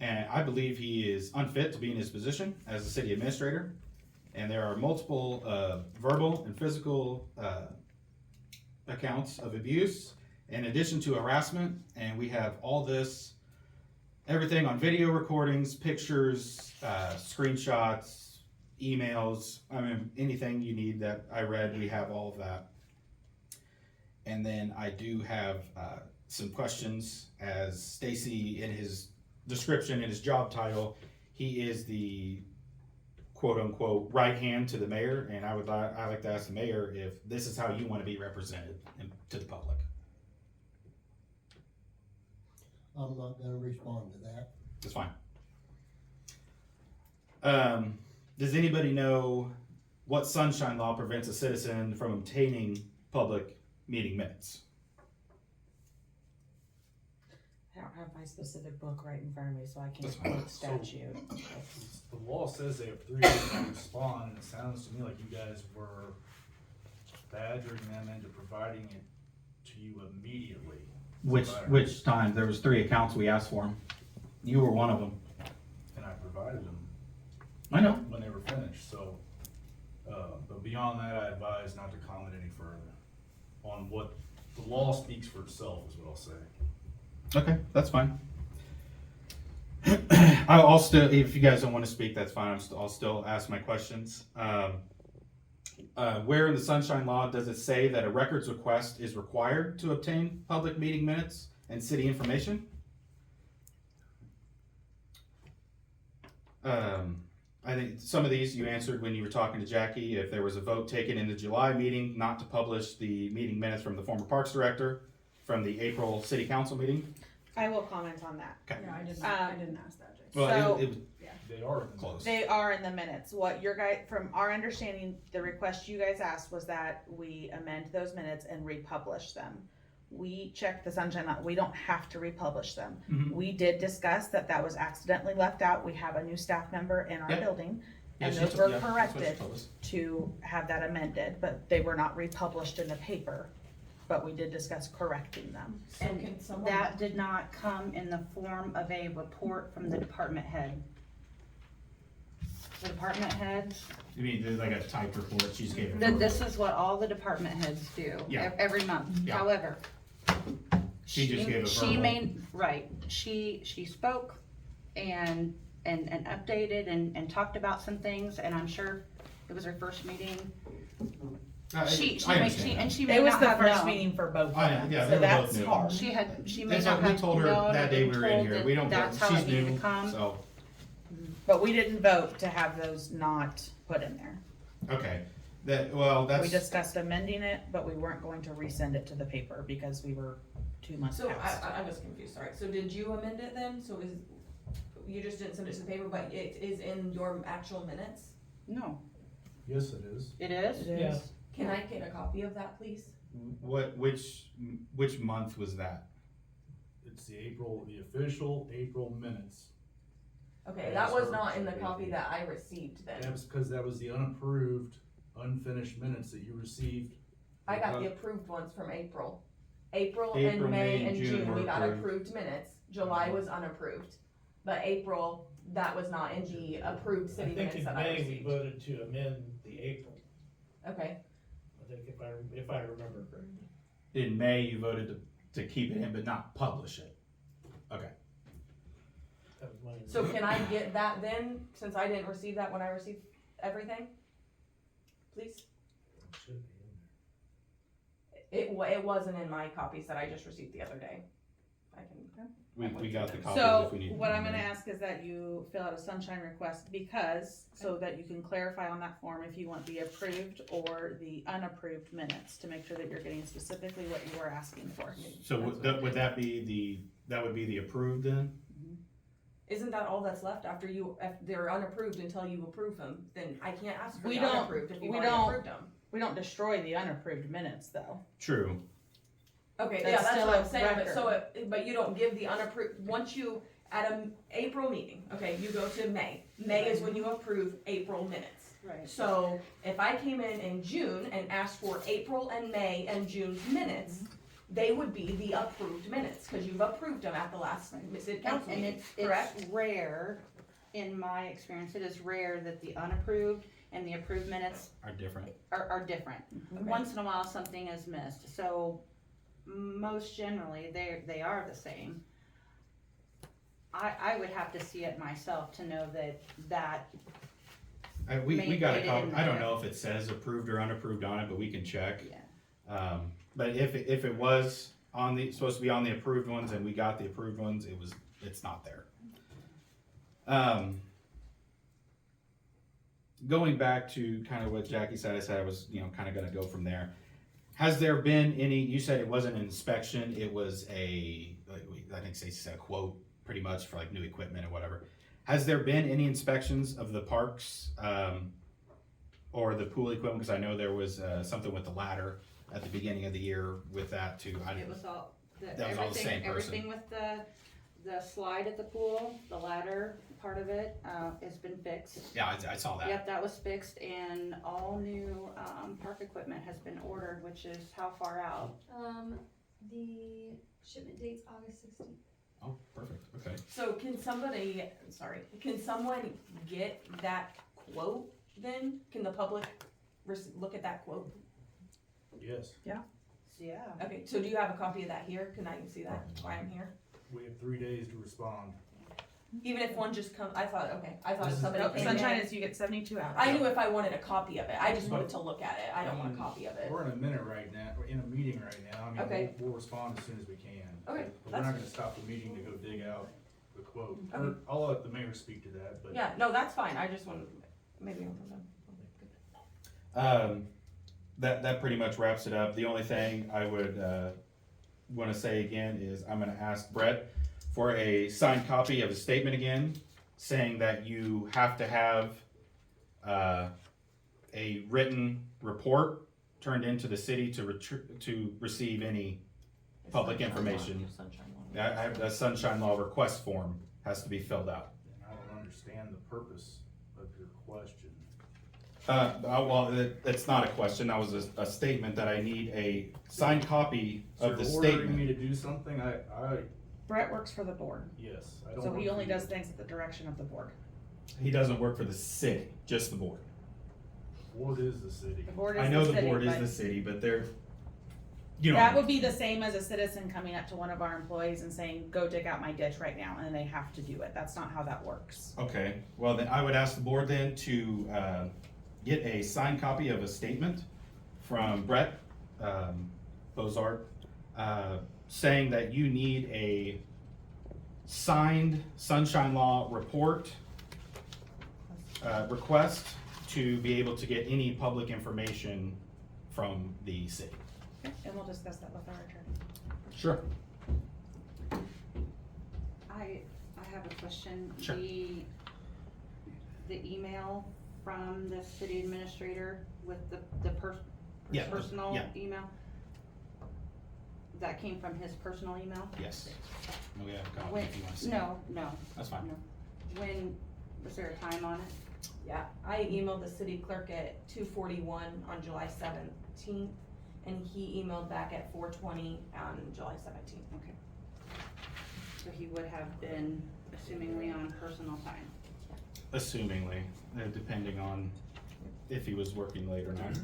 I believe he is unfit to be in his position as a city administrator. And there are multiple verbal and physical accounts of abuse in addition to harassment. And we have all this, everything on video recordings, pictures, screenshots, emails. I mean, anything you need that I read, we have all of that. And then I do have some questions, as Stacy, in his description, in his job title, he is the quote unquote right hand to the mayor, and I like to ask the mayor if this is how you want to be represented to the public. I'm not gonna respond to that. That's fine. Does anybody know what sunshine law prevents a citizen from obtaining public meeting minutes? I don't have my specific book right in front of me, so I can't That's fine. quote statute. The law says they have 3 days to respond, and it sounds to me like you guys were badgering them into providing it to you immediately. Which time? There was 3 accounts we asked for them. You were one of them. And I provided them. I know. When they were finished, so, but beyond that, I advise not to comment any further on what the law speaks for itself, is what I'll say. Okay, that's fine. I'll still, if you guys don't want to speak, that's fine. I'll still ask my questions. Where in the sunshine law does it say that a records request is required to obtain public meeting minutes and city information? I think some of these you answered when you were talking to Jackie. If there was a vote taken in the July meeting not to publish the meeting minutes from the former parks director from the April city council meeting. I will comment on that. Okay. Yeah, I didn't ask that, Jason. Well, So- They are close. They are in the minutes. What your guy, from our understanding, the request you guys asked was that we amend those minutes and republish them. We checked the sunshine law. We don't have to republish them. Mhm. We did discuss that that was accidentally left out. We have a new staff member in our Yeah. building. Yeah, And she those told- were yeah, that's what she corrected told us. to have that amended, but they were not republished in the paper. But we did discuss correcting them. And can someone- that did not come in the form of a report from the department head. The department heads, You mean there's like a typed report she's gave her? this is what all the department heads do Yeah. every month. Yeah. However, She just gave a she verbal. may, right, she spoke and updated and talked about some things, and I'm sure it was her first meeting. She may It was not the have first known. meeting for both of I- them, yeah, so they were both that's new. hard. She may That's not what we have told her known or that day been we were in told here. that We don't, that's how she's it needed new, to come. so, But we didn't vote to have those not put in there. okay. That's. We discussed amending it, but we weren't going to resend it to the paper because we were 2 months So past. I'm just confused, sorry, so did you amend it then? So you just didn't send it to the paper, but it is in your actual minutes? No, Yes, it is. it is? It Yeah. is. Can I get a copy of that, please? Which month was that? It's the official April minutes. Okay, As that was per not in the today's copy meeting. that I received then. That was because that was the unapproved, unfinished minutes that you received. I got the approved ones from April. April April, and May May, and June, we were got approved. approved minutes. July was unapproved. But April, that was not in the approved I city think minutes in that I May, we received. voted to amend the April, Okay, I think if I remember correctly. In May, you voted to keep it in but not publish it. Okay. That was my. so can I get that then, since I didn't receive that when I received everything? Please? Should be in there. It wasn't in my copies that I just received the other day. I can. We got the copies So if we need. what I'm gonna ask is that you fill out a sunshine request so that you can clarify on that form if you want the approved or the unapproved minutes to make sure that you're getting specifically what you were asking for. So would that be the approved then? Isn't that all that's left after if they're unapproved until you approve them? Then I can't ask for We the don't- unapproved if you've we already don't- approved them. We don't destroy the unapproved minutes though. True. Okay, That's yeah, that's still what a I'm saying, but record. but you don't give the unapproved, once you, at a April meeting, okay, you go to May. May is when you approve April minutes. Right. So if I came in June and asked for April and May and June's minutes, they would be the approved minutes, cause you've approved them at the last city council And meeting, it's correct? rare, in my experience, it is rare that the unapproved and the approved minutes Are different. are different. Okay. Once in a while, something is missed, so most generally, they are the same. I would have to see it myself to know that We May got a get it copy. in I don't there. know if it says approved or unapproved on it, but we can check. Yeah. But if it was supposed to be on the approved ones and we got the approved ones, it's not there. Going back to kind of what Jackie said, I was, kind of gonna go from there. Has there been any, you said it wasn't an inspection, it was I think they said a quote pretty much for like new equipment or whatever. Has there been any inspections of the parks, or the pool equipment? Cause I know there was, something with the ladder at the beginning of the year with that too. it was all, That was all the same person. everything with the slide at the pool, the ladder part of it, has been fixed. Yeah, I saw that. Yep, that was fixed, and all new, park equipment has been ordered, which is how far out? The shipment date's August 16th. Oh, perfect, okay. So can someone get that quote then? Can the public look at that quote? Yes, Yeah. Okay, so do you have a copy of that here? Can I see that while I'm here? we have 3 days to respond. Even if one just come, I thought This if is- somebody came Sunshine in. is you get 72 hours. I knew if I wanted a copy of it, I just wanted to look at it, I don't want a copy of it. We're in a minute right now, we're in a meeting right now, I mean, Okay. we'll respond as soon as we can. Okay, But we're that's- not gonna stop the meeting to go dig out the quote. Okay. I'll let the mayor speak to that, but. Yeah, no, that's fine, I just wanted, maybe I'm done. That pretty much wraps it up. The only thing I would want to say again is I'm going to ask Brett for a signed copy of a statement again, saying that you have to have a written report turned into the city to receive any public information. A sunshine law request form has to be filled out. And I don't understand the purpose of your question. Well, it's not a question. That was a statement that I need a signed copy of the So you're ordering me statement. to do something, Brett works for the board, yes, I don't. so he work only for you. does things at the direction of the board. He doesn't work for the city, just the board. Board is the city. The board is I know the city, board is but the city, but they're, You know. That would be the same as a citizen coming up to one of our employees and saying, go dig out my ditch right now, and they have to do it. That's not how that works. Okay, well then I would ask the board then to get a signed copy of a statement from Brett Bozart saying that you need a signed sunshine law report request to be able to get any public information from the city. Okay, and we'll discuss that with our attorney. Sure. I have a question. Sure. The email from the city administrator with the Yeah, personal yeah. email, that came from his personal email? Yes. We have a copy When, if you want to see. no, That's fine. no. When, was there a time on it? Yeah, I emailed the city clerk at 2:41 on July 17th, and he emailed back at 4:20 on July 17th. Okay. So he would have been assumingly on personal time. Assumingly, depending on if he was working late or not.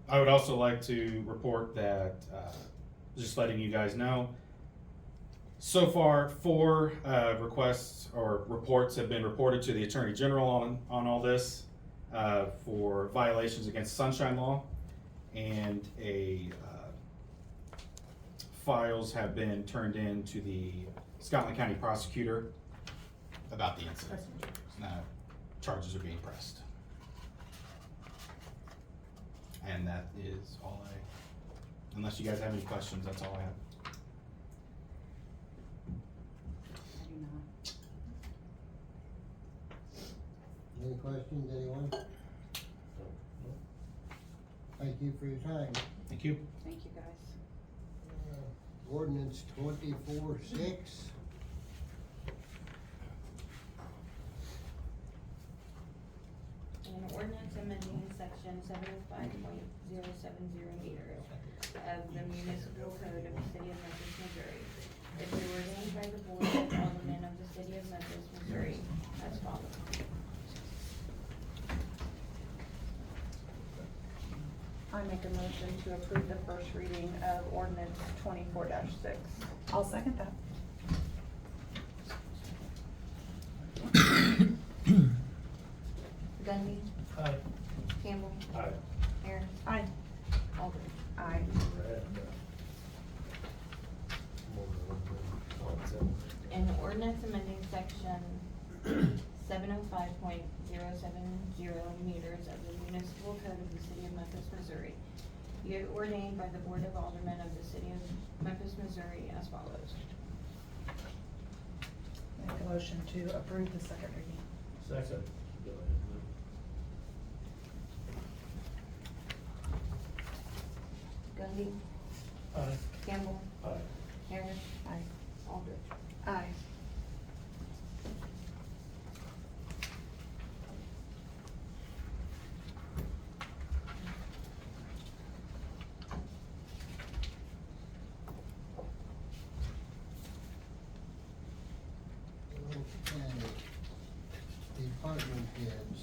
I would also like to report that, just letting you guys know, so far 4 requests or reports have been reported to the Attorney General on all this for violations against Sunshine Law, and files have been turned in to the Scotland County Prosecutor about the incident. Charges are being pressed. And that is all unless you guys have any questions, that's all I have. I do not. Any questions, anyone? Thank you for your time. Thank you. Thank you, guys. Ordinance 24-6. An ordinance amending section 705.070 meters of the municipal code of the city of Memphis, Missouri. If it were ordained by the board of aldermen of the city of Memphis, Missouri, as follows. I make a motion to approve the first reading of ordinance 24-6. I'll second that. Gundy, Aye. Campbell, Aye. Aaron, Aye. Aldridge. Aye. An ordinance amending section 705.070 meters of the municipal code of the city of Memphis, Missouri. Be it ordained by the board of aldermen of the city of Memphis, Missouri as follows. Make a motion to approve the second reading. Second. Gundy, Aye. Campbell, Aye. Aaron, Aye. Aldridge. Aye. Okay. Department heads.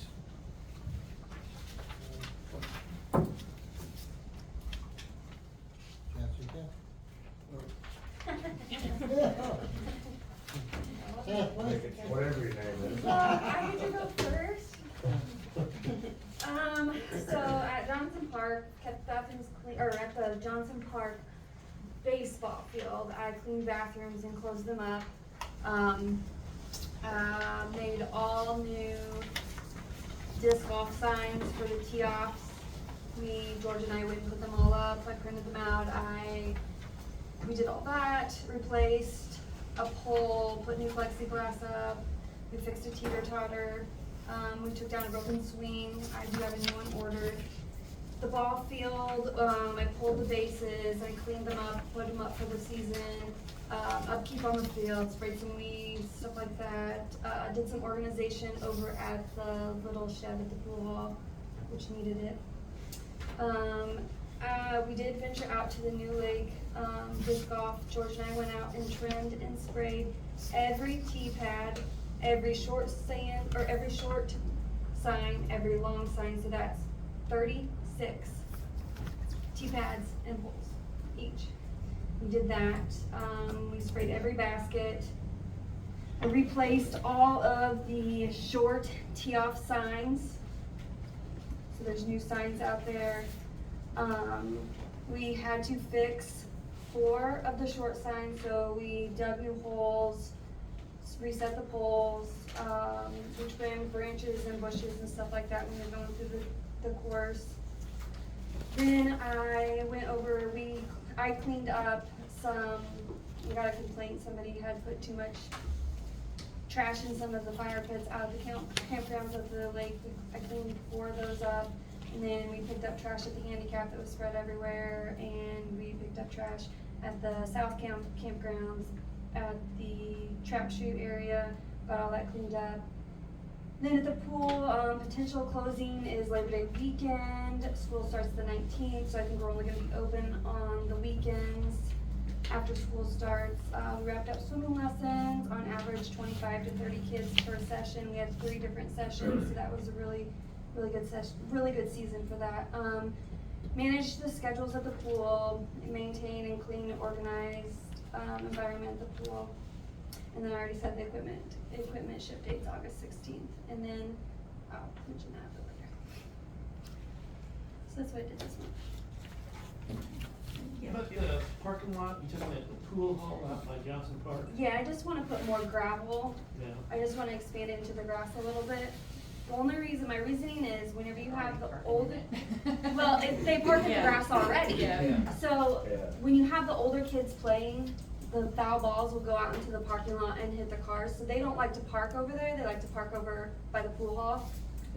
Jessica? Whatever your name is. I get to go first. So at Johnson Park, kept bathrooms clean, or at the Johnson Park baseball field, I cleaned bathrooms and closed them up. Made all new disc golf signs for the tee-offs. George and I went and put them all up, I printed them out, we did all that, replaced a pole, put new plexiglass up, we fixed a teeter-totter, we took down a broken swing, I do have a new one ordered. The ball field, I pulled the bases, I cleaned them up, put them up for the season, upkeep on the field, sprayed some weeds, stuff like that. Did some organization over at the little shed at the pool hall, which needed it. We did venture out to the new lake, disc golf. George and I went out and trimmed and sprayed every tee pad, every short sand, or every short sign, every long sign, so that's 36 T-pads and poles each. We did that, we sprayed every basket. I replaced all of the short tee-off signs. So there's new signs out there. We had to fix 4 of the short signs, so we dug new holes, reset the poles, we trimmed branches and bushes and stuff like that when we were going through the course. Then I went over, I cleaned up we got a complaint, somebody had put too much trash in some of the fire pits out of the campgrounds of the lake. I cleaned 4 of those up, and then we picked up trash at the handicap that was spread everywhere, and we picked up trash at the south campgrounds, at the trap shoot area, got all that cleaned up. Then at the pool, potential closing is Labor Day weekend. School starts the 19th, so I think we're only gonna be open on the weekends. After school starts, we wrapped up swimming lessons, on average 25 to 30 kids per session. We had 3 different sessions, so that was a really good session, really good season for that. Managed the schedules at the pool, maintain and clean, organized environment at the pool. And then I already said the equipment ship date's August 16th. And then, I'll mention that later. So that's what I did this month. But the parking lot, you took that the pool hall out by Johnson Park? Yeah, I just wanna put more gravel. Yeah. I just wanna expand it into the grass a little bit. The only reason, my reasoning is whenever you have the older, well, they park in the grass already. Yeah. So, when you have the older kids playing, the foul balls will go out into the parking lot and hit the cars, so they don't like to park over there, they like to park over by the pool hall.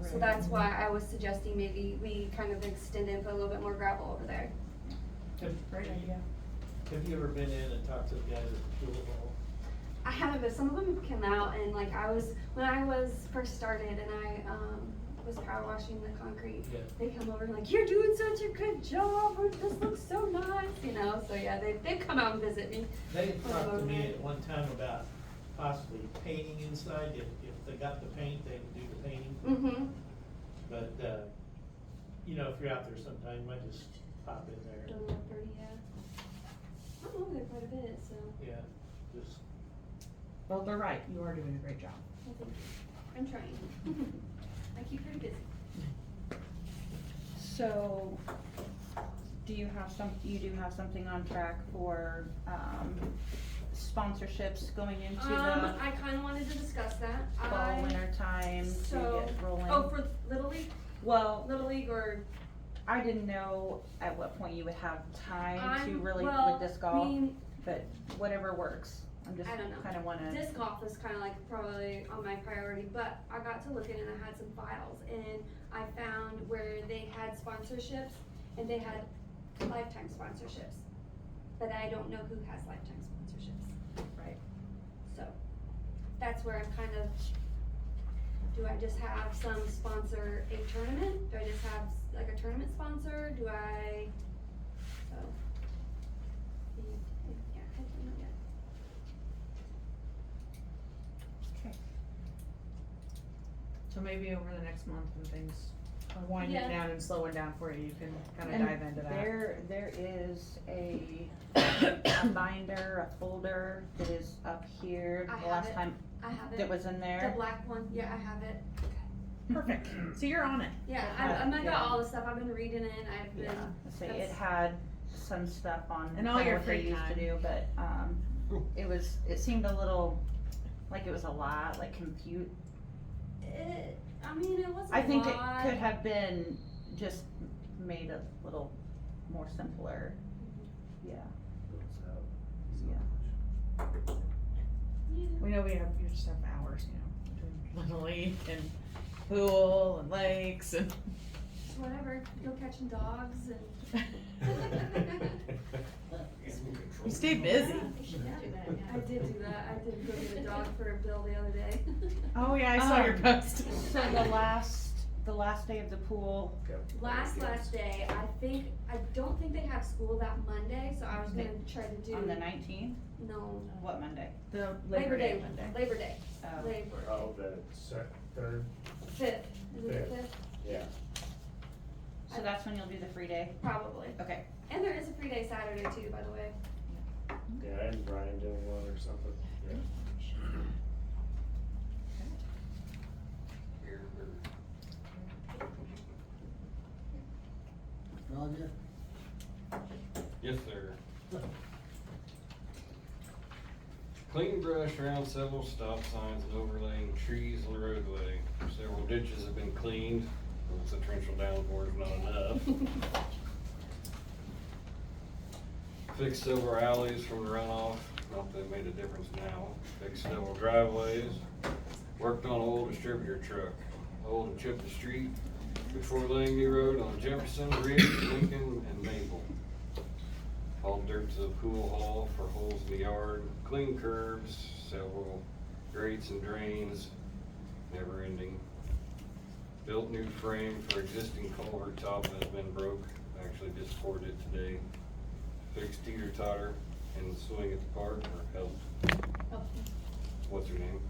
So that's why I was suggesting maybe we kind of extend it and put a little bit more gravel over there. Great idea. Have you ever been in and talked to the guys at the pool hall? I haven't, but some of them came out and like when I was first started and I was power washing the concrete, Yeah. they come over and like, you're doing such a good job, or this looks so nice, you know, so yeah, they've come out and visit me. They talked to me at one time about possibly painting inside, if they got the paint, they would do the painting. Mm-hmm. But, you know, if you're out there sometime, you might just pop in there. Don't look pretty, yeah. I'm over there quite a bit, so. Yeah, just. Well, they're right, you are doing a great job. I think I'm trying. I keep pretty busy. So, you do have something on track for, sponsorships going into the I kinda wanted to discuss that. fall, winter time to get rolling? Oh, for Little League? Well, Little League or? I didn't know at what point you would have time to I'm- really well, with disc golf, I mean, but whatever works. I'm just I don't know. kinda wanna. Disc golf is kinda like probably on my priority, but I got to looking and I had some files and I found where they had sponsorships and they had lifetime sponsorships. But I don't know who has lifetime sponsorships. Right. So, that's where I'm kind of, do I just have some sponsor a tournament? Do I just have like a tournament sponsor? Do I, so. Yeah, I don't know yet. Okay. So maybe over the next month when things are winding Yeah. down and slowing down for you, you can kinda And dive into that. There is a binder, a folder that is up here, I the have last it. time I have it. that was in The there. black one, yeah, I have it. Perfect, so you're on it. Yeah, had- I yeah. got all the stuff, I've been reading it, I've been. Yeah, say it that's- had some stuff on And all kinda your what they free used time. to do, but, it seemed a little, like it was a lot, like compute. I mean, it wasn't I think a it lot. could have been just made a little more simpler, yeah. We know you just have hours, you know, between Little League and pool and lakes and. It's whatever, go catching dogs and. You stay busy. I did do that, I did go get a dog for a bill the other day. Oh yeah, I saw your post. So the last day of the pool. Last day, I don't think they have school that Monday, so I was gonna try to do. On the 19th? No, What Monday? The Labor Day, Monday. Labor Day, Oh. Labor Day. Oh, the third, 5th, is it the 5th? yeah. So that's when you'll do the free day? Probably. Okay. And there is a free day Saturday too, by the way. Yeah, and Brian doing one or something. Yeah. Roger? Yes, sir. Clean brush around several stop signs and overlaying trees on the roadway. Several ditches have been cleaned. It's a torrential downpour is not enough. Fixed several alleys from the runoff. Not that they made a difference now. Fixed several driveways. Worked on an old distributor truck. Oiled and chipped the street before laying new road on Jefferson, Ridge, Lincoln, and Maple. Hauled dirt to the pool hall for holes in the yard. Clean curbs, several grates and drains, never ending. Built new frame for existing culvert top that has been broke. Actually just poured it today. Fixed teeter-totter in the swing at the park, or helped. What's her name?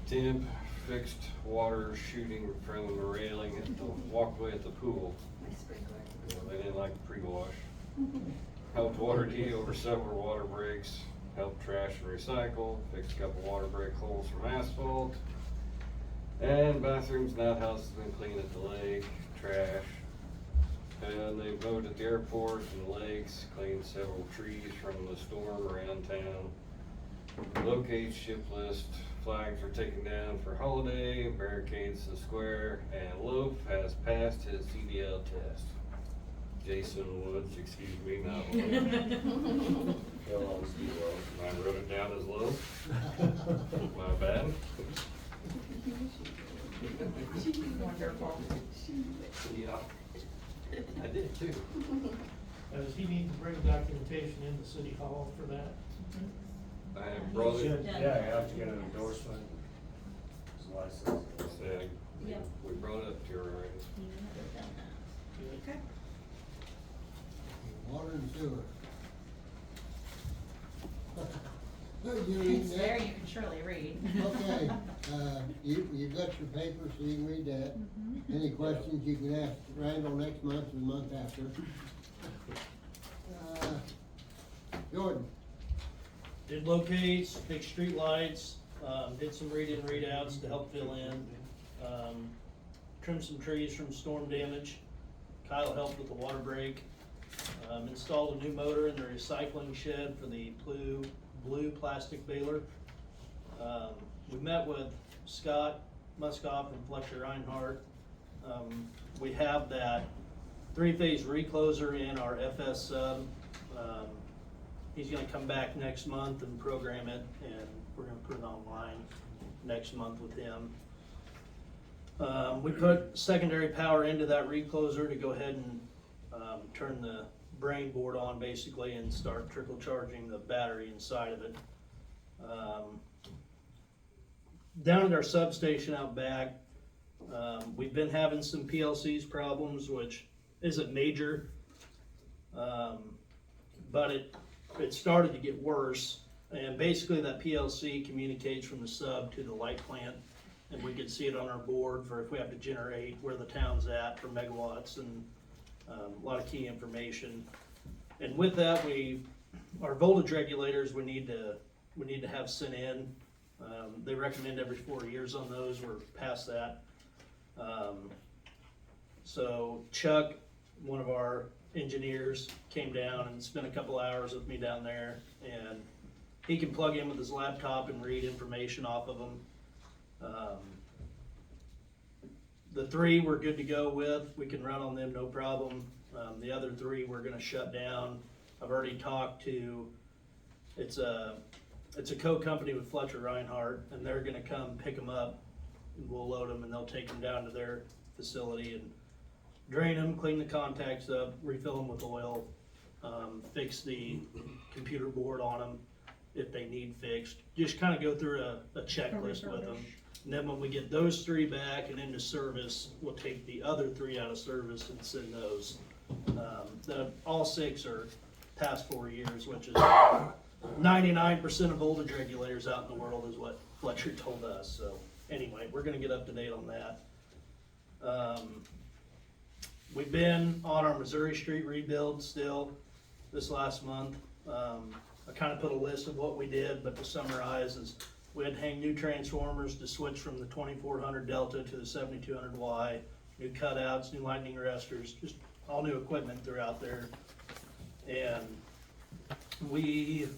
Temp fixed water shooting from the railing at the walkway at the pool. My sprinkler. They didn't like the pre-wash. Helped water D over several water breaks. Helped trash and recycle. Fixed a couple water break holes from asphalt. And bathrooms and outhouses have been cleaned at the lake, trash. And they mowed at the airport and the lakes, cleaned several trees from the storm around town. Locate ship list, flags were taken down for holiday, barricades the square, and Loaf has passed his CDL test. Jason Woods, excuse me, not Loaf. He'll always be low. I wrote it down as Loaf. My bad. Wonderful. Yeah, I did too. Now, does he need to bring documentation into City Hall for that? I have brought it. Should, yeah, you have to get an endorsement. His license. Yeah, Yep. we brought it up to her already. Okay. Water and sewer. You read It's that? there, you can surely read. Okay, you've got your paper, so you can read that. Any questions you can ask Randall next month or the month after. Jordan? Did locates, fixed street lights, did some read-in, read-outs to help fill in. Trimmed some trees from storm damage. Kyle helped with the water break. Installed a new motor in the recycling shed for the blue plastic baler. We met with Scott Muskoff and Fletcher Reinhardt. We have that 3-phase recloser in our FS sub. He's gonna come back next month and program it, and we're gonna put it online next month with him. We put secondary power into that recloser to go ahead and turn the brain board on basically and start trickle charging the battery inside of it. Down at our substation out back, we've been having some PLC's problems, which isn't major, but it started to get worse. And basically that PLC communicates from the sub to the light plant, and we can see it on our board for if we have to generate where the town's at for megawatts and a lot of key information. And with that, our voltage regulators we need to have sent in. They recommend every 4 years on those. We're past that. So Chuck, one of our engineers, came down and spent a couple hours with me down there, and he can plug in with his laptop and read information off of them. The 3 we're good to go with. We can run on them, no problem. The other 3 we're gonna shut down. I've already talked to, it's a co-company with Fletcher Reinhardt, and they're gonna come pick them up, and we'll load them, and they'll take them down to their facility and drain them, clean the contacts up, refill them with oil, fix the computer board on them if they need fixed. Just kind of go through a checklist with them. And then when we get those 3 back and into service, we'll take the other 3 out of service and send those. All 6 are past 4 years, which is 99% of voltage regulators out in the world is what Fletcher told us. So anyway, we're gonna get up to date on that. we've been on our Missouri Street rebuild still this last month. I kinda put a list of what we did, but to summarize is we had to hang new transformers to switch from the 2400 Delta to the 7200Y, new cutouts, new lightning arresters, just all new equipment throughout there. And we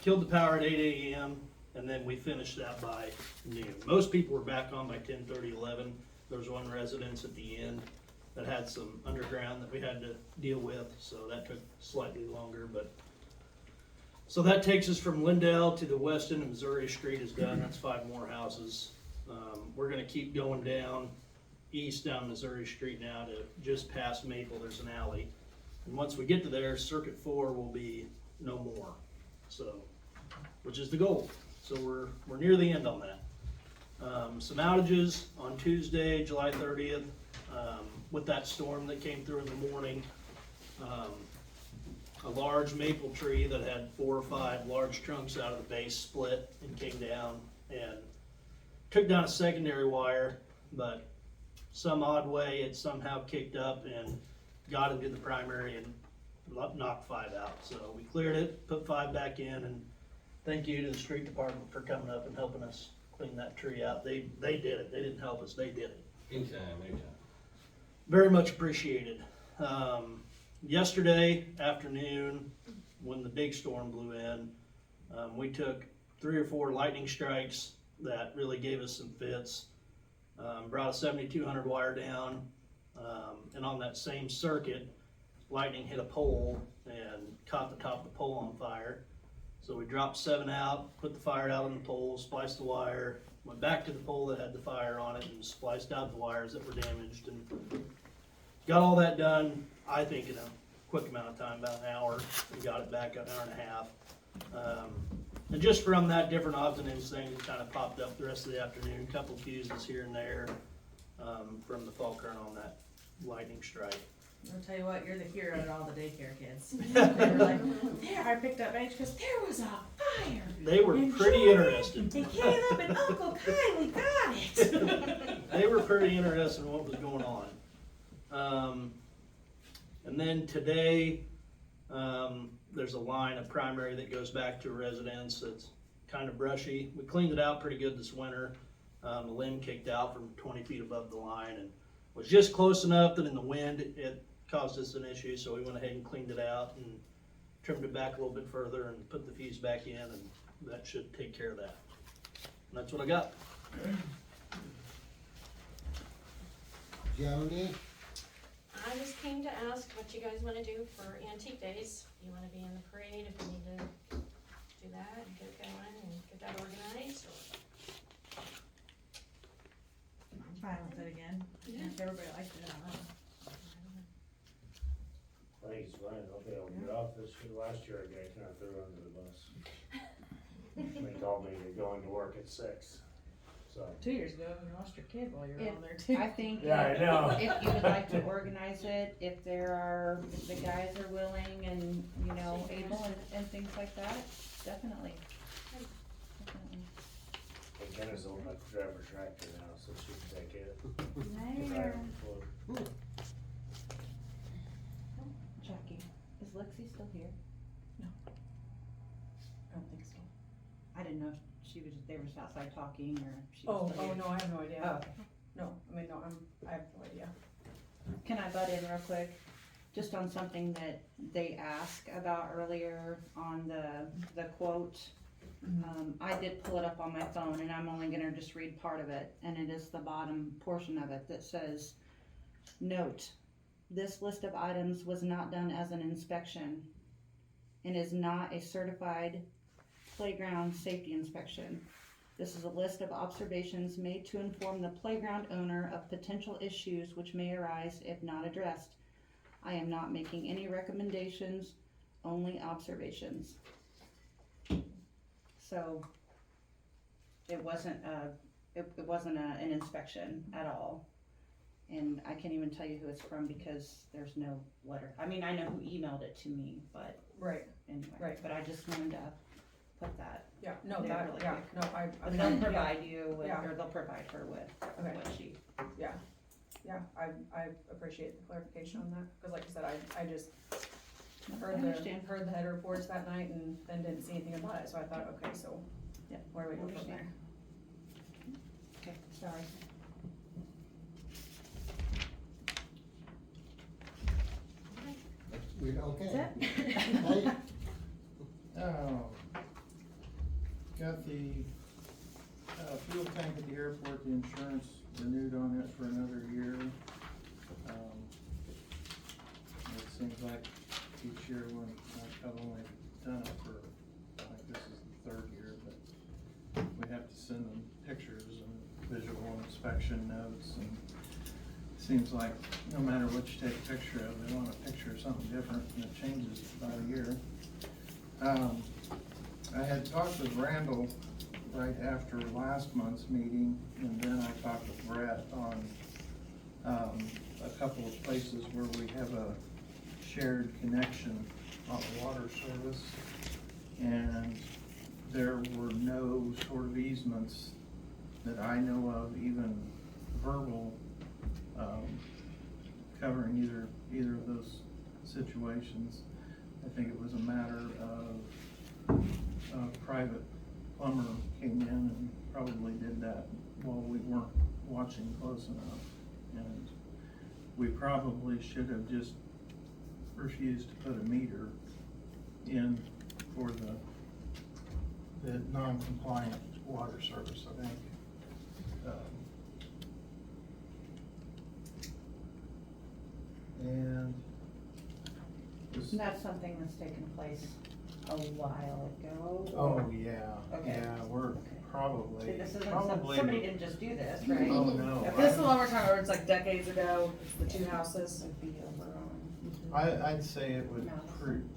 killed the power at 8 a.m. and then we finished that by noon. Most people were back on by 10:30, 11. There was one residence at the end that had some underground that we had to deal with, so that took slightly longer, but. So that takes us from Lindell to the west end of Missouri Street is done, that's 5 more houses. We're gonna keep going down east down Missouri Street now to just past Maple, there's an alley. And once we get to there, Circuit 4 will be no more, so, which is the goal. So we're near the end on that. Some outages on Tuesday, July 30th, with that storm that came through in the morning. A large maple tree that had 4 or 5 large trunks out of the base split and came down and took down a secondary wire, but some odd way it somehow kicked up and got into the primary and knocked 5 out. So we cleared it, put 5 back in, and thank you to the street department for coming up and helping us clean that tree out. They did it, they didn't help us, they did it. Anytime. Very much appreciated. Yesterday afternoon, when the big storm blew in, we took 3 or 4 lightning strikes that really gave us some fits. Brought a 7200 wire down, and on that same circuit, lightning hit a pole and caught the top of the pole on fire. So we dropped 7 out, put the fire out on the pole, spliced the wire, went back to the pole that had the fire on it and spliced out the wires that were damaged, and got all that done, I think, in a quick amount of time, about an hour. We got it back an hour and a half. And just from that, different odds and ends things kind of popped up the rest of the afternoon, a couple fuses here and there, from the fall current on that lightning strike. I'll tell you what, you're the hero to all the daycare kids. They were like, there, I picked up Age because there was a fire. They were and pretty Jordan interested. And Caleb and Uncle Kylie got it. They were pretty interested in what was going on. And then today, there's a line of primary that goes back to a residence that's kind of brushy. We cleaned it out pretty good this winter. The limb kicked out from 20 feet above the line and was just close enough that in the wind it caused us an issue, so we went ahead and cleaned it out and trimmed it back a little bit further and put the fuse back in, and that should take care of that. And that's what I got. Joni? I just came to ask what you guys wanna do for Antique Days. You wanna be in the parade, if you need to do that and get it going and get that organized, or? I'm fine with it again. If everybody likes it, I don't know. I think it's fine, I'll be able to get off this year. Last year I got kind of threw under the bus. They told me to go into work at 6, so. 2 years ago, you lost your kid while you were If- on there too. I think Yeah, I know. if you would like to organize it, if the guys are willing and, you know, able and things like that, definitely. Definitely. And Kenna's old enough to drive her tractor now, so she can take it. There. Jackie, is Lexi still here? No. I don't think so. I didn't know if she was, they were just outside talking or if she Oh, was still here. no, I have no idea. Oh, okay. No, I mean, no, I have no idea. Can I butt in real quick? Just on something that they asked about earlier on the quote. I did pull it up on my phone and I'm only gonna just read part of it, and it is the bottom portion of it that says, note, this list of items was not done as an inspection and is not a certified playground safety inspection. This is a list of observations made to inform the playground owner of potential issues which may arise if not addressed. I am not making any recommendations, only observations. So, it wasn't an inspection at all. And I can't even tell you who it's from because there's no letter. I mean, I know who emailed it to me, but. Right. Anyway. Right. But I just wanted to put that. Yeah, no, there that, really yeah, quick. no, I. But they'll provide you with, Yeah. or they'll provide her with Okay. what she. Yeah. yeah, I appreciate the clarification on that, cause like I said, I just I heard understand. heard the head reports that night and then didn't see anything about it, so I thought, okay, so, Yeah, where do we go from understand. there? Okay, sorry. We, okay. That's it? Oh, got the, fuel tank at the airport, the insurance renewed on it for another year. It seems like each year when, I've only done it for, I think this is the third year, but we have to send them pictures and visual inspection notes, and it seems like no matter what you take a picture of, they want a picture of something different, and it changes by the year. I had talked with Randall right after last month's meeting, and then I talked with Brett on, a couple of places where we have a shared connection on the water service, and there were no sort of easements that I know of, even verbal, covering either of those situations. I think it was a matter of a private plumber came in and probably did that while we weren't watching close enough. And we probably should have just refused to put a meter in for the non-compliant water service, I think. And That's something that's taken place a while ago. oh, yeah, Okay. yeah, we're probably, See, this isn't, probably. somebody didn't just do this, right? Oh, no. If this is the one we're talking about, it's like decades ago, it's the two houses. Would be over on. I'd say it would No.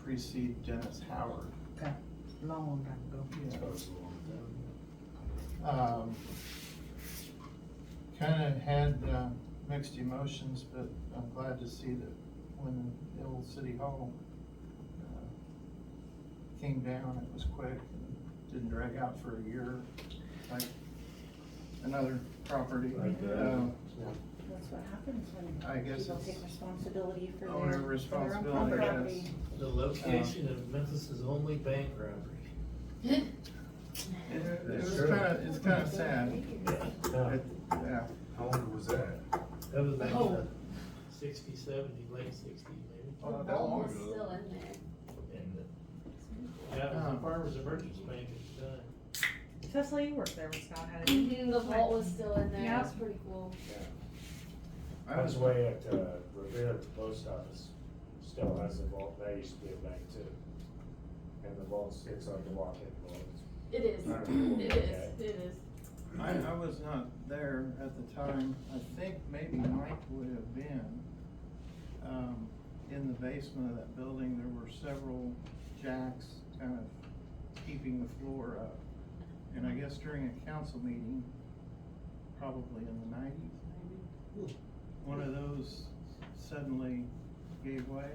precede Dennis Howard. Okay. Long time ago. Yeah. Kinda had, mixed emotions, but I'm glad to see that when the old city hall, came down, it was quick and didn't drag out for a year, like another property. That's what happens when I guess people it's take responsibility for owner their own responsibility, property. yes. The location of Memphis' only bank robbery. It's kinda sad. Yeah. How old was that? That was back in Oh. the 60s, 70s, late 60s maybe. The vault was still in there. And, yeah, it was a farmer's emergency bank at the time. Cecily, you worked there when Scott had it. The vault was still in there, Yeah. it was pretty cool. I was away at, Revere, the post office, still has a vault, that used to be a bank too. And the vault, it's like a walk-in vault. It is, it is. I was not there at the time. I think maybe Mike would have been. In the basement of that building, there were several jacks kind of keeping the floor up. And I guess during a council meeting, probably in the 90s maybe, one of those suddenly gave way.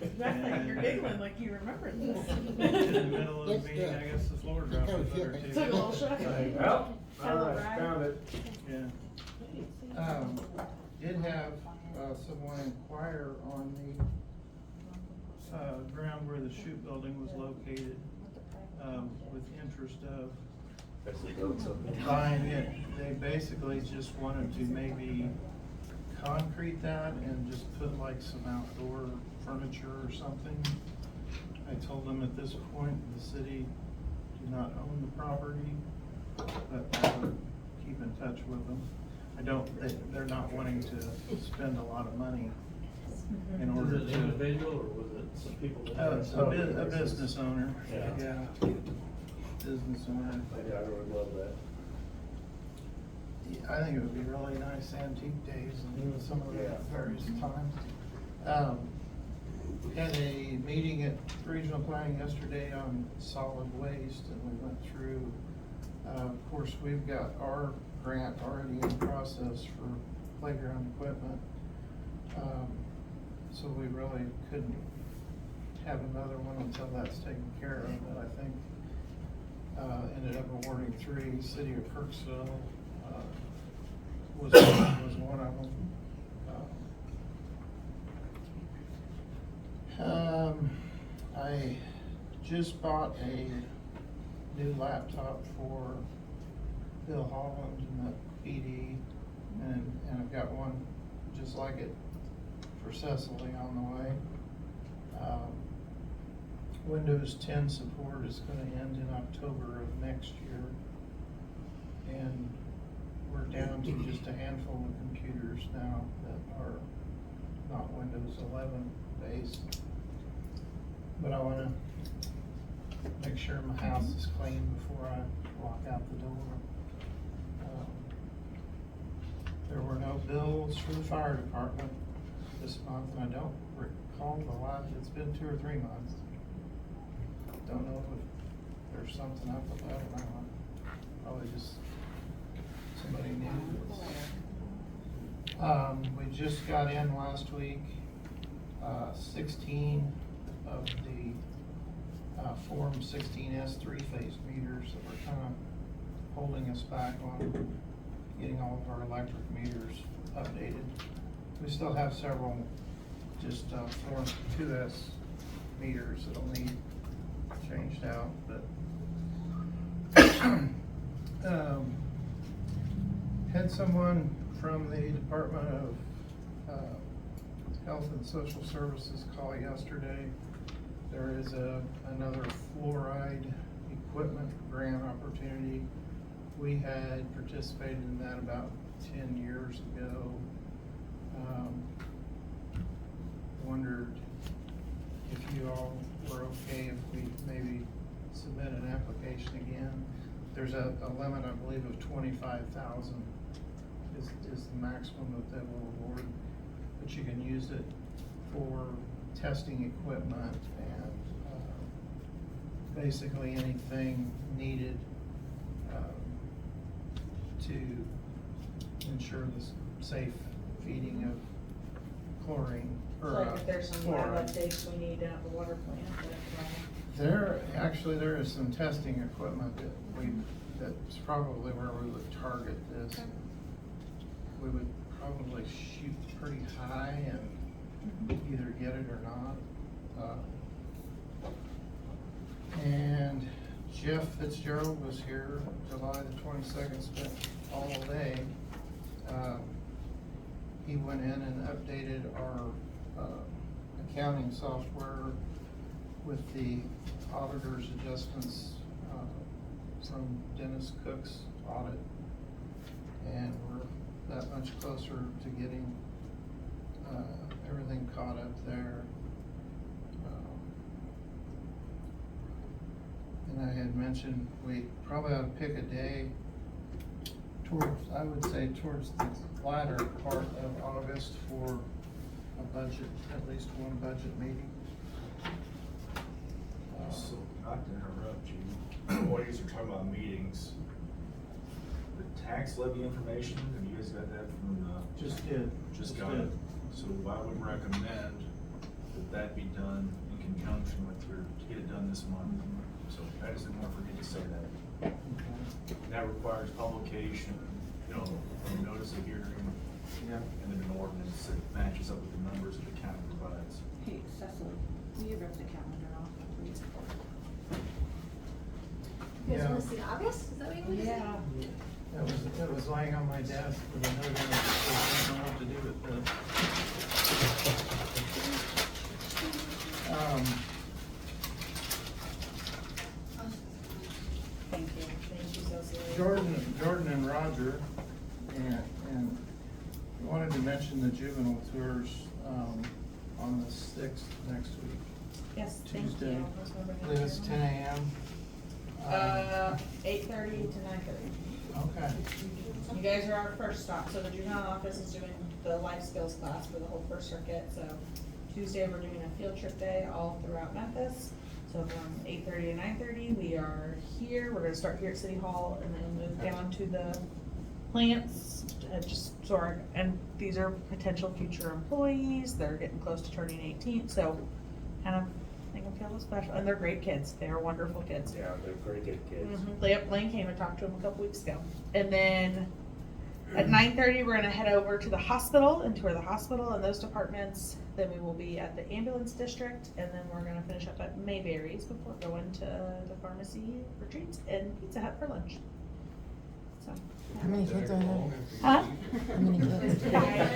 Exactly, you're giggling like you remember this. In the middle of the meeting, I guess the floor dropped a foot or two. Took a little shock. Well, alright, found it. Yeah. Did have, someone inquire on the, ground where the shoot building was located, with interest of buying it. They basically just wanted to maybe concrete that and just put like some outdoor furniture or something. I told them at this point, the city do not own the property, but I would keep in touch with them. They're not wanting to spend a lot of money in order Was it to. an individual or was it some people? A business owner. Yeah. Business owner. I would love that. I think it would be really nice antique days and some of the various times. Had a meeting at regional planning yesterday on solid waste, and we went through, of course, we've got our grant already in process for playground equipment. So we really couldn't have another one until that's taken care of, but I think, ended up awarding 3, City of Kirksville, was one of them. I just bought a new laptop for Bill Holland and the PD, and I've got one just like it for Cecily on the way. Windows 10 support is gonna end in October of next year. And we're down to just a handful of computers now that are not Windows 11 based. But I wanna make sure my house is clean before I walk out the door. There were no bills for the fire department this month, and I don't recall the last, it's been 2 or 3 months. Don't know if there's something up with that or not. Probably just somebody new. We just got in last week, 16 of the, Form 16S 3-phase meters that were kind of holding us back on getting all of our electric meters updated. We still have several just, Form 2S meters that'll need changed out, but had someone from the Department of Health and Social Services call yesterday. There is another fluoride equipment grant opportunity. We had participated in that about 10 years ago. Wondered if you all were okay if we maybe submit an application again. There's a limit, I believe, of 25,000 is the maximum that they will award, but you can use it for testing equipment and basically anything needed to ensure the safe feeding of chlorine. So like if there's some lab updates we need down at the water plant, There is some testing equipment that's probably where we would target this. Okay. We would probably shoot pretty high and either get it or not. And Jeff Fitzgerald was here July the 22nd, spent all day. He went in and updated our accounting software with the auditor's adjustments from Dennis Cook's audit. And we're that much closer to getting everything caught up there. And I had mentioned we probably ought to pick a day towards, I would say towards the latter part of August for a budget, at least one budget meeting. So, not to interrupt you, while you are talking about meetings, the tax levy information, have you guys got that from the? Just did. Just got it. So I would recommend that be done in conjunction with to get it done this month. So I just didn't want to forget to say that. That requires publication, a notice of hearing. Yeah. And then an ordinance that matches up with the numbers that the county provides. Hey, Cecily, will you rip the calendar off, please? You guys wanna see August? Is that what you want to see? Yeah. It was lying on my desk, but I know that I don't know what to do with this. Thank you, Cecily. Jordan and Roger, and wanted to mention the juvenile tours, on the 6th next week. Yes, thank you. Tuesday. That's what we're I gonna believe it's do. 10 a.m. 8:30 to 9:30. Okay. You guys are our first stop, so the juvenile office is doing the life skills class for the whole First Circuit, so Tuesday we're doing a field trip day all throughout Memphis. So from 8:30 to 9:30, we are here, we're gonna start here at City Hall and then move down to the plants, and these are potential future employees, they're getting close to turning 18, so kind of make them feel special, and they're great kids, they're wonderful kids. Yeah, they're pretty good kids. Lane came and talked to him a couple weeks ago. And then At 9:30, we're gonna head over to the hospital and tour the hospital and those departments. Then we will be at the ambulance district, and then we're gonna finish up at Mayberry's before going to the pharmacy for treats and Pizza Hut for lunch. So. How many kids are there? Huh? How many kids?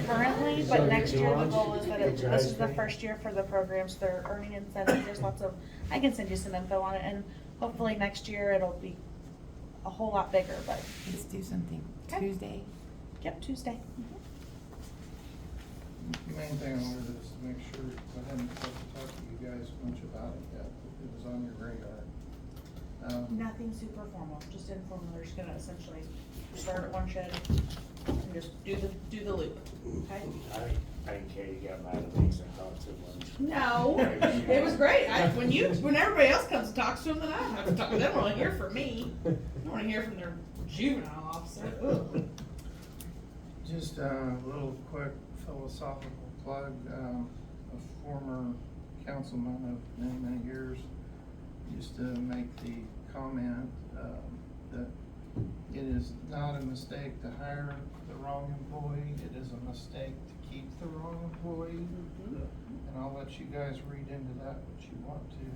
Currently, but next year the goal is that this is the first year for the programs. They're earning incentives. There's lots of, I can send you some info on it, and hopefully next year it'll be a whole lot bigger, but. Let's do something. Okay. Tuesday. Yep, Tuesday. The main thing I wanted is to make sure, I hadn't talked to you guys much about it yet, it was on your radar. Nothing super formal, just informal. They're just gonna essentially start at one shed and just do the loop, okay? I think Katie got mad at me because I talked too much. No, it was great. When everybody else comes and talks to them, then I don't have to talk to them. They don't wanna hear from me. They wanna hear from their juvenile officer. Ugh. Just a little quick philosophical plug, a former councilman of many, many years used to make the comment, that it is not a mistake to hire the wrong employee, it is a mistake to keep the wrong employee. And I'll let you guys read into that what you want to.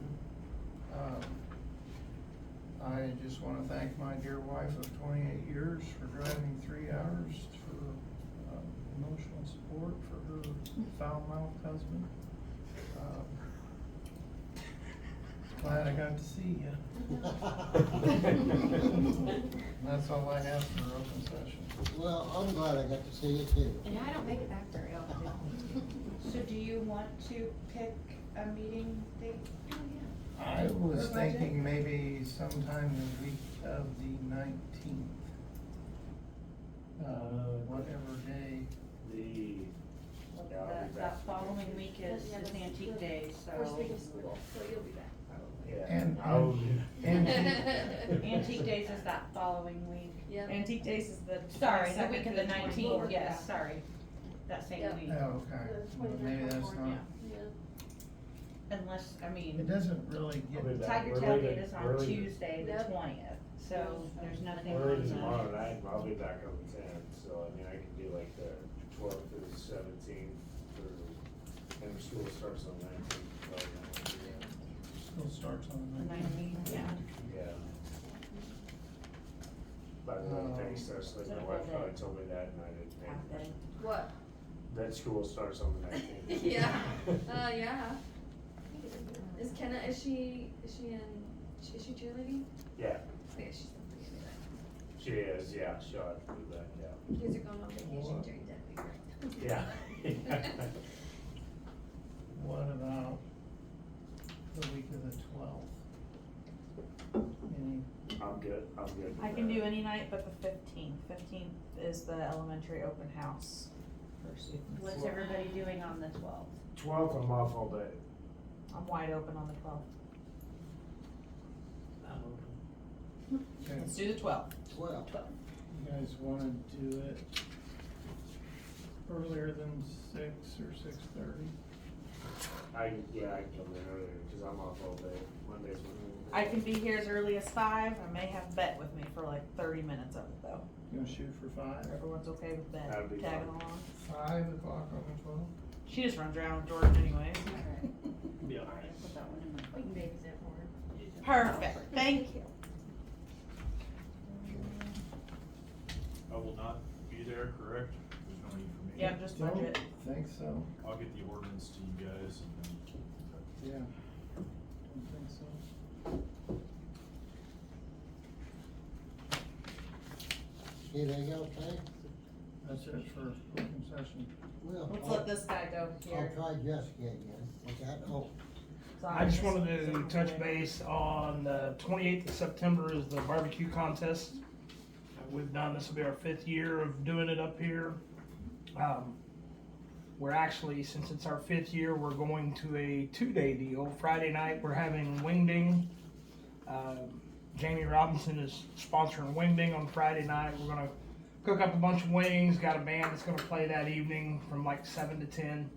I just wanna thank my dear wife of 28 years for driving 3 hours for, emotional support for her foul-mouthed husband. Glad I got to see you. That's all I have for open session. Well, I'm glad I got to see you too. And I don't make it back very often. So do you want to pick a meeting date? I was For budget? thinking maybe sometime the week of the 19th. Whatever day. That following week is Antique Day, so. First week of school, so you'll be back probably. Antique Days is that following week. Yep. Antique Days is the Sorry, the 22nd week of to the 24th. 19th, yes, sorry, that same Yep. week. Oh, okay. Well, maybe that's not, Unless, I it mean, doesn't really get. Tiger Tailgate is on Tuesday, the Yep. 20th, so there's nothing We're on leaving tomorrow the. night, I'll be back on the 10th, so I mean, I can do like the 12th or the 17th, or, and school starts on the 19th, probably not gonna do that. School starts on the 19th, yeah. Yeah. By the way, thanks, Cecily, my wife probably told me that and I didn't think. What? That school starts on the 19th. Yeah, yeah. Is Kenna, is she cheerleading? Yeah, Oh, yeah, she's not pretty good at she is, yeah, she'll have to do that, yeah. that. You guys are going on vacation during that week, right? Yeah. What about the week of the 12th? Any, I'm good with I can that. do any night but the 15th. 15th is the elementary open house for students. What's everybody doing on the 12th? 12th, I'm off all day. I'm wide open on the 12th. I'm open. okay, Let's do the 12th. 12. you guys wanna do it earlier than 6 or 6:30? I can come in earlier, cause I'm off all day, Mondays, I can be here as early as 5. I may have Bet with me for like 30 minutes of it though. You gonna shoot for 5? Everyone's okay with Bet That'd be tagging fine. along? 5 o'clock on the 12th? She just runs around with Jordan anyways. Be all right. Put that one in my. We can babysit for her. Perfect, thank you. I will not be there, correct? There's no need for me. Yeah, just budget. Don't think so, I'll get the ordinance to you guys and then. yeah. Don't think so. Anything else, Hank? That's it for open session. Well, Let's let this guy go here. I'll try Jessica again. What's that? Oh, Sorry. I just wanted to touch base on the 28th of September is the barbecue contest. We've done, this will be our 5th year of doing it up here. We're actually, since it's our 5th year, we're going to a 2-day deal. Friday night, we're having wingding. Jamie Robinson is sponsoring wingding on Friday night. We're gonna cook up a bunch of wings, got a band that's gonna play that evening from like 7 to 10.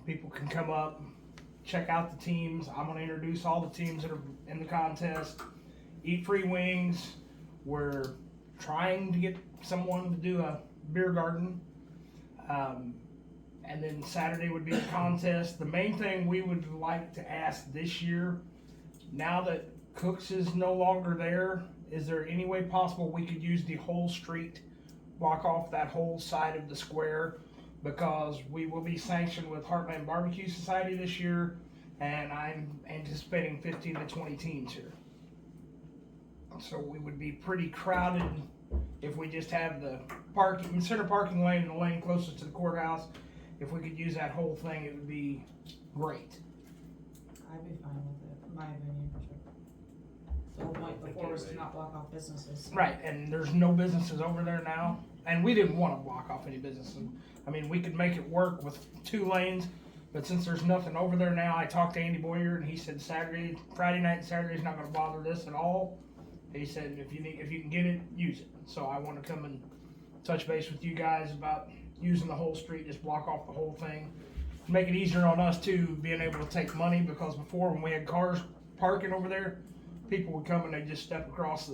People can come up, check out the teams. I'm gonna introduce all the teams that are in the contest. Eat free wings. We're trying to get someone to do a beer garden. And then Saturday would be a contest. The main thing we would like to ask this year, now that Cook's is no longer there, is there any way possible we could use the whole street, block off that whole side of the square? Because we will be sanctioned with Heartland Barbecue Society this year, and I'm anticipating 15 to 20 teams here. So we would be pretty crowded if we just have the center parking lane and the lane closest to the courthouse. If we could use that whole thing, it would be great. I'd be fine with it, in my opinion. The whole point before was to not block off businesses. Right, and there's no businesses over there now, and we didn't want to block off any businesses. I mean, we could make it work with 2 lanes, but since there's nothing over there now, I talked to Andy Boyer, and he said Friday night and Saturday's not gonna bother this at all. He said, if you can get it, use it. So I want to come and touch base with you guys about using the whole street, just block off the whole thing. Make it easier on us too, being able to take money, because before when we had cars parking over there, people would come and they'd just step across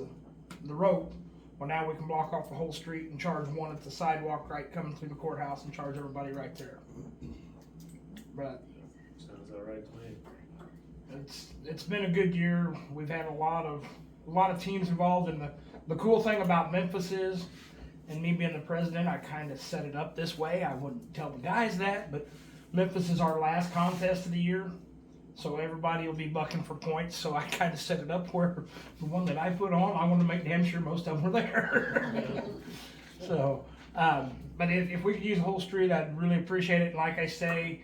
the road. Well, now we can block off the whole street and charge one at the sidewalk right coming through the courthouse and charge everybody right there. But Sounds alright to me. it's been a good year. We've had a lot of teams involved, and the cool thing about Memphis is, and me being the president, I kind of set it up this way. I wouldn't tell the guys that, but Memphis is our last contest of the year, so everybody will be bucking for points. So I kind of set it up where the one that I put on, I want to make damn sure most of them were there. So, but if we could use the whole street, I'd really appreciate it. And like I say,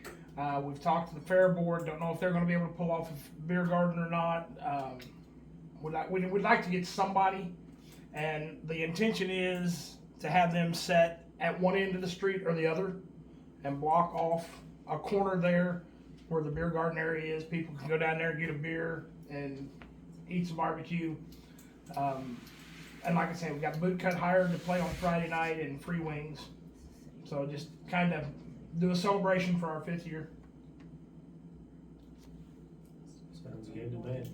we've talked to the fair board. Don't know if they're going to be able to pull off a beer garden or not. We'd like to get somebody, and the intention is to have them set at one end of the street or the other and block off a corner there where the beer garden area is. People can go down there and get a beer and eat some barbecue. And like I say, we got Bootcut hired to play on Friday night and free wings. So just kind of do a celebration for our 5th year. Sounds good to me.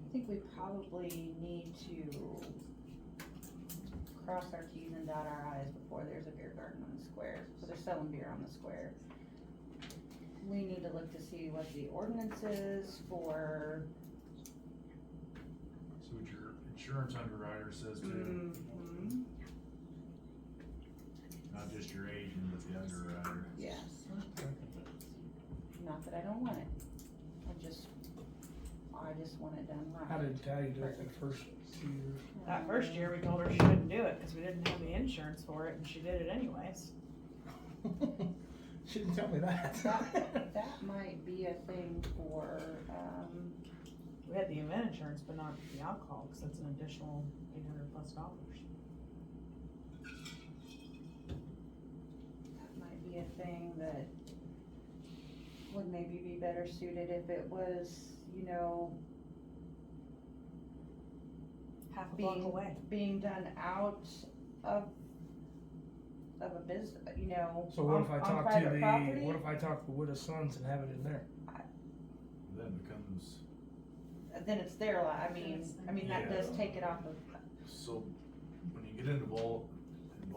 I think we probably need to cross our T's and dot our I's before there's a beer garden on the square, so they're selling beer on the square. We need to look to see what the ordinance is for. So what your insurance underwriter says too, not just your agent, but the underwriter. Yes. Not that I don't want it, I just want it done right. How did Tally do it the first 2 years? That first year, we told her she couldn't do it, cause we didn't have the insurance for it, and she did it anyways. She didn't tell me that. That might be a thing for, We had the event insurance, but not the alcohol, cause that's an additional $800+. that might be a thing that would maybe be better suited if it was, you know, Half a block away. being done out of a business, you know, So what if I on talk to private property. what if I talk to Widow's Sons and have it in there? Then it becomes, Then it's their I mean, that does Yeah. take it off of, so when you get involved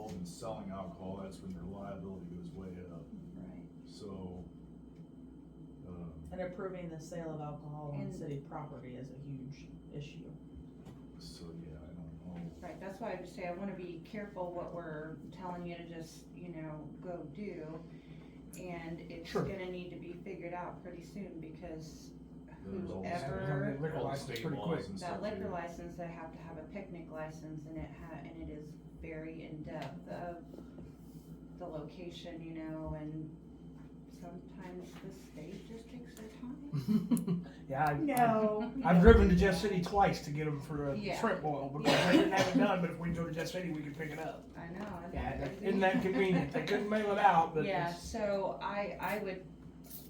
in selling alcohol, that's when your liability goes way up. right. So, And approving the sale of alcohol on And- city property is a huge issue. so yeah, I don't know. Right, that's why I just say I wanna be careful what we're telling you to just, you know, go do. And it's Sure. gonna need to be figured out pretty soon, because There's all the whoever, Liquor all the license state pretty laws quick. and that stuff, liquor yeah. license, they have to have a picnic license, and and it is very in-depth of the location, you know, and sometimes the state just takes their time. Yeah, No. I've driven to Jeff City twice to get them for a Yeah. shrimp boil because they didn't have it done, but if we go to Jeff City, we can pick it up. I know. Yeah, isn't that convenient? They couldn't mail it out, but Yeah, it's- so I would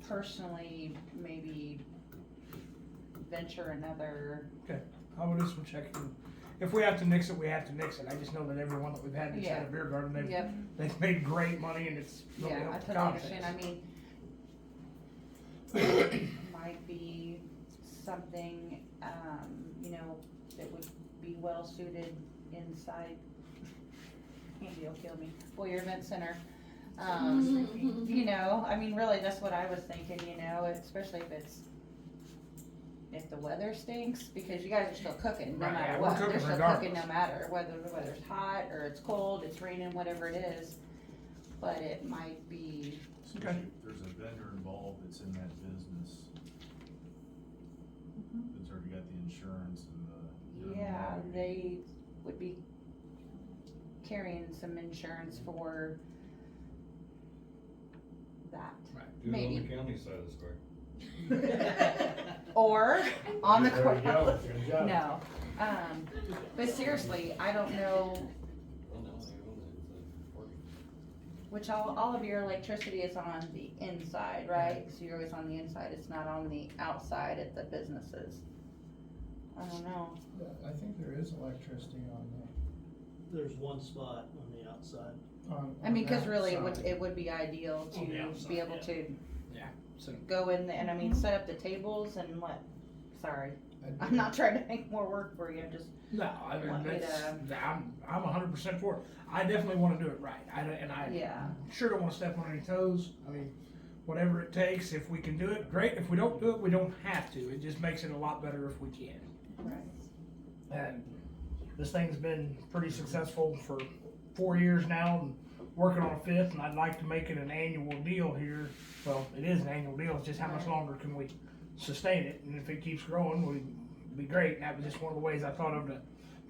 personally maybe venture another, okay, I will do some checking. If we have to nix it, we have to nix it. I just know that everyone that we've had that's had a Yeah. beer garden, Yep. they've made great money and it's really yeah, I helped the totally contest. understand, I mean, might be something, that would be well suited inside, Andy will kill me, well, your event center. I mean, really, that's what I was thinking, especially if the weather stinks, because you guys are still cooking, no Right, yeah, matter we're what, cooking they're still regardless. cooking no matter, whether the weather's hot, or it's cold, it's raining, whatever it is, but it might be, So there's a vendor involved that's in that business. That's already got the insurance and the. yeah, they would be carrying some insurance for that. Do it on Maybe. the county side of the square. Or on the There you court. go. Good job. No, but seriously, I don't know, which all of your electricity is on the inside, right? So you're always on the inside, it's not on the outside at the businesses. I don't know. I think there is electricity on There's one spot on the outside. I mean, cause that really, side. it would be ideal On the to outside, be able yeah. to Yeah, so. go in and I mean, set up the tables and sorry, I'm not trying to make more work for you, just No, I mean, want me I'm 100% for it. I definitely wanna do it right. I Yeah. sure don't wanna step on any toes. I mean, whatever it takes, if we can do it, great. If we don't do it, we don't have to. It just makes it a lot better if we can. Right. And this thing's been pretty successful for 4 years now and working on a 5th, and I'd like to make it an annual deal here. Well, it is an annual deal, it's just how much longer can we sustain it, and if it keeps growing, would be great. And that was just one of the ways I thought of to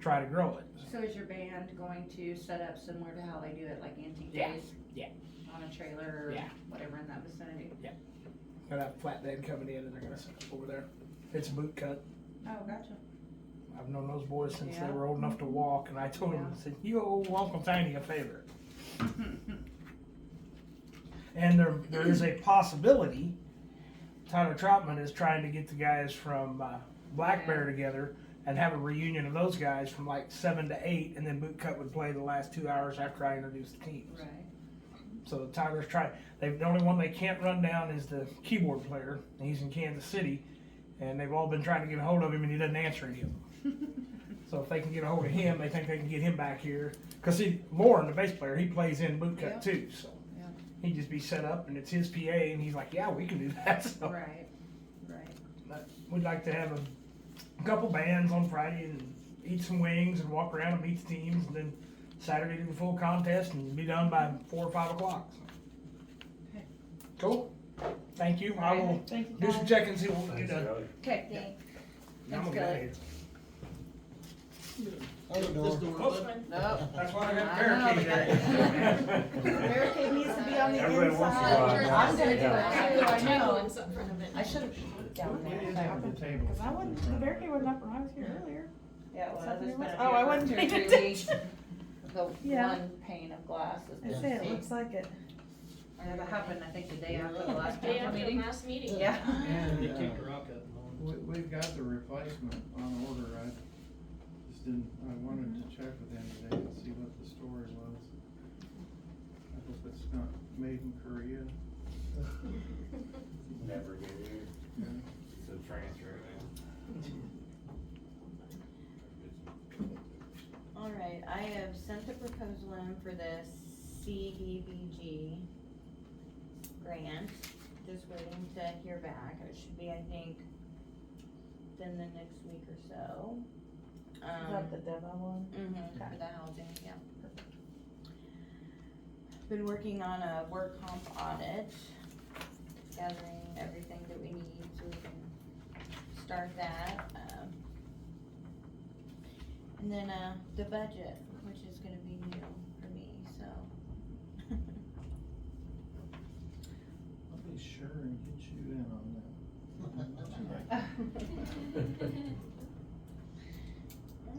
try to grow it. So is your band going to set up similar to how they do it, like Antique Yeah, Days? yeah. On a trailer or Yeah. whatever in that vicinity? Got a flatbed coming in and they're gonna set up over there. It's a boot cut. Oh, gotcha. I've known those boys since they Yeah. were old enough to walk, and I told them, I said, you owe Uncle Tiny a favor. And there is a possibility, Tyler Troutman is trying to get the guys from Black Bear together and have a reunion of those guys from like 7 to 8, and then Boot Cut would play the last 2 hours after I introduce the teams. Right. So Tyler's trying, the only one they can't run down is the keyboard player, and he's in Kansas City, and they've all been trying to get a hold of him, and he doesn't answer any of them. So if they can get a hold of him, they think they can get him back here. Cause see, Lauren, the bass player, he plays in Boot Cut too, so. Yeah. He'd just be set up and it's his PA and he's like, yeah, we can do that, so. Right, right. But we'd like to have a couple bands on Friday and eat some wings and walk around and meet the teams, and then Saturday do the full contest and be done by 4 or 5 o'clock. Okay. Cool, thank you, I will Thank you, do some guys. checking and see what we can do. Okay, Yeah. thanks, I'm Kelly. okay. Other door. This door Oh, open? Nope. That's why I got I know, barricades we there. Barricade needs to be on the Everybody wants to go inside. out. I'm gonna do it too, I know. in front of it. I should've put it down What is there. on the table? Cause I wasn't, the barricade wasn't up when I was here earlier. Yeah, it was, Something it's been was- a oh, I few- wasn't 2 or paying 3 attention. weeks. The Yeah. one pane of glass has I been say, it seen. looks like it. Yeah, that happened, I think, the day after the last Day council after the meeting. last meeting. Yeah. And, They kicked the rock up. we've got the replacement on order, I just didn't, I wanted to check with him today and see what the story was. I hope it's not made in Korea. Never get here. Yeah. It's a transfer Alright, I have sent the proposal in for the CDBG grant, just waiting to hear back. It should be, I think, within the next week or so. Is that the demo one? Mm-hmm, for the housing, yeah. Been working on a work comp audit, gathering everything that we need so we can start that. And then, the budget, which is gonna be new for me, so. I'll be sure and get you in on that.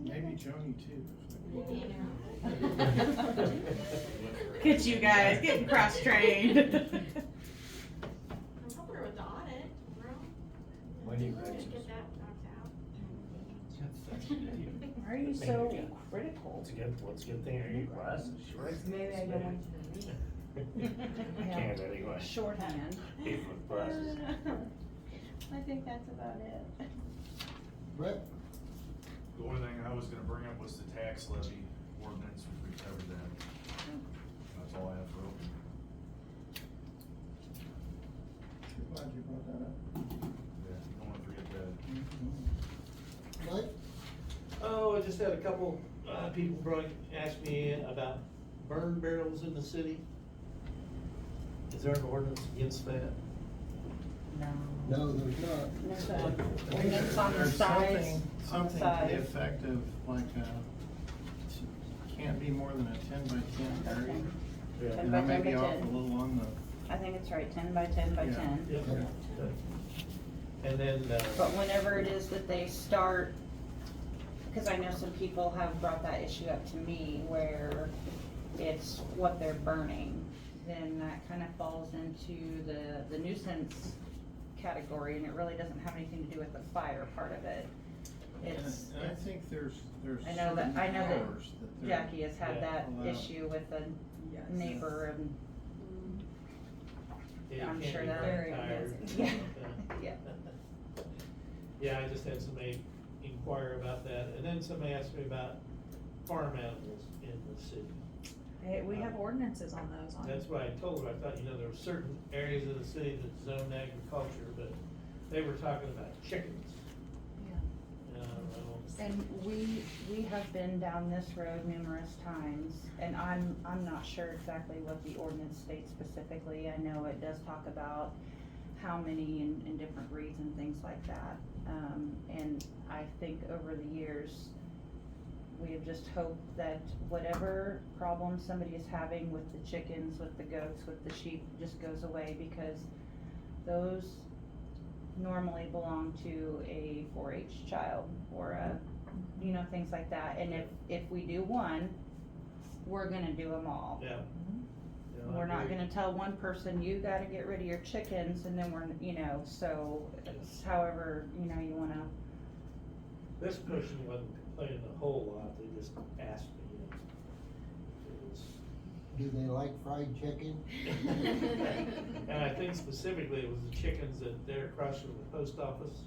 Maybe Joni too. Get you guys, getting cross-trained. I'm helping her with the audit, bro. When you Just ready. get that knocked out. Why are you so critical? What's a good thing, are your glasses short? Maybe I don't want you to read. I can't anyway. Shorthand. Even with glasses. I think that's about it. Brett? The only thing I was gonna bring up was the tax levy ordinance, we covered that. That's all I have for open. Glad you brought that up. Yeah, don't wanna forget that. Mike? Oh, I just had a couple, people ask me about burn barrels in the city. Is there an ordinance against that? No, there's not. There's a I think ordinance on the there's size. something to the size. effect of like, can't be more than a 10 by 10 area. 10 And by I may 10 by be off 10. a little on the. I think it's right, 10 by 10 by Yeah. 10. Yep. And then, But whenever it is that they start, because I know some people have brought that issue up to me where it's what they're burning, then that kind of falls into the nuisance category, and it really doesn't have anything to do with the fire part of it. It's, And I think there's I know that certain that hours that they're Jackie has had that allowed. issue with a neighbor, and Yeah, you I'm can't sure be that. burnt Very tires and busy. stuff like that. Yeah. Yeah, I just had somebody inquire about that, and then somebody asked me about farm animals in the city. Hey, we have ordinances on those. That's what I told her, I thought, there were certain areas of the city that zone agriculture, but they were talking about chickens. Yeah. And we have been down this road numerous times, and I'm not sure exactly what the ordinance states specifically. I know it does talk about how many in different breeds and things like that. And I think over the years, we have just hoped that whatever problem somebody is having with the chickens, with the goats, with the sheep, just goes away, because those normally belong to a 4-H child or a, things like that. And if we do one, we're gonna do them all. Yeah. Yeah, I We're not agree. gonna tell one person, you gotta get rid of your chickens, and then we're, so it's however, you wanna. This person wasn't complaining a whole lot, they just asked me, if it was. Do they like fried chicken? And I think specifically it was the chickens that they're across from the post office.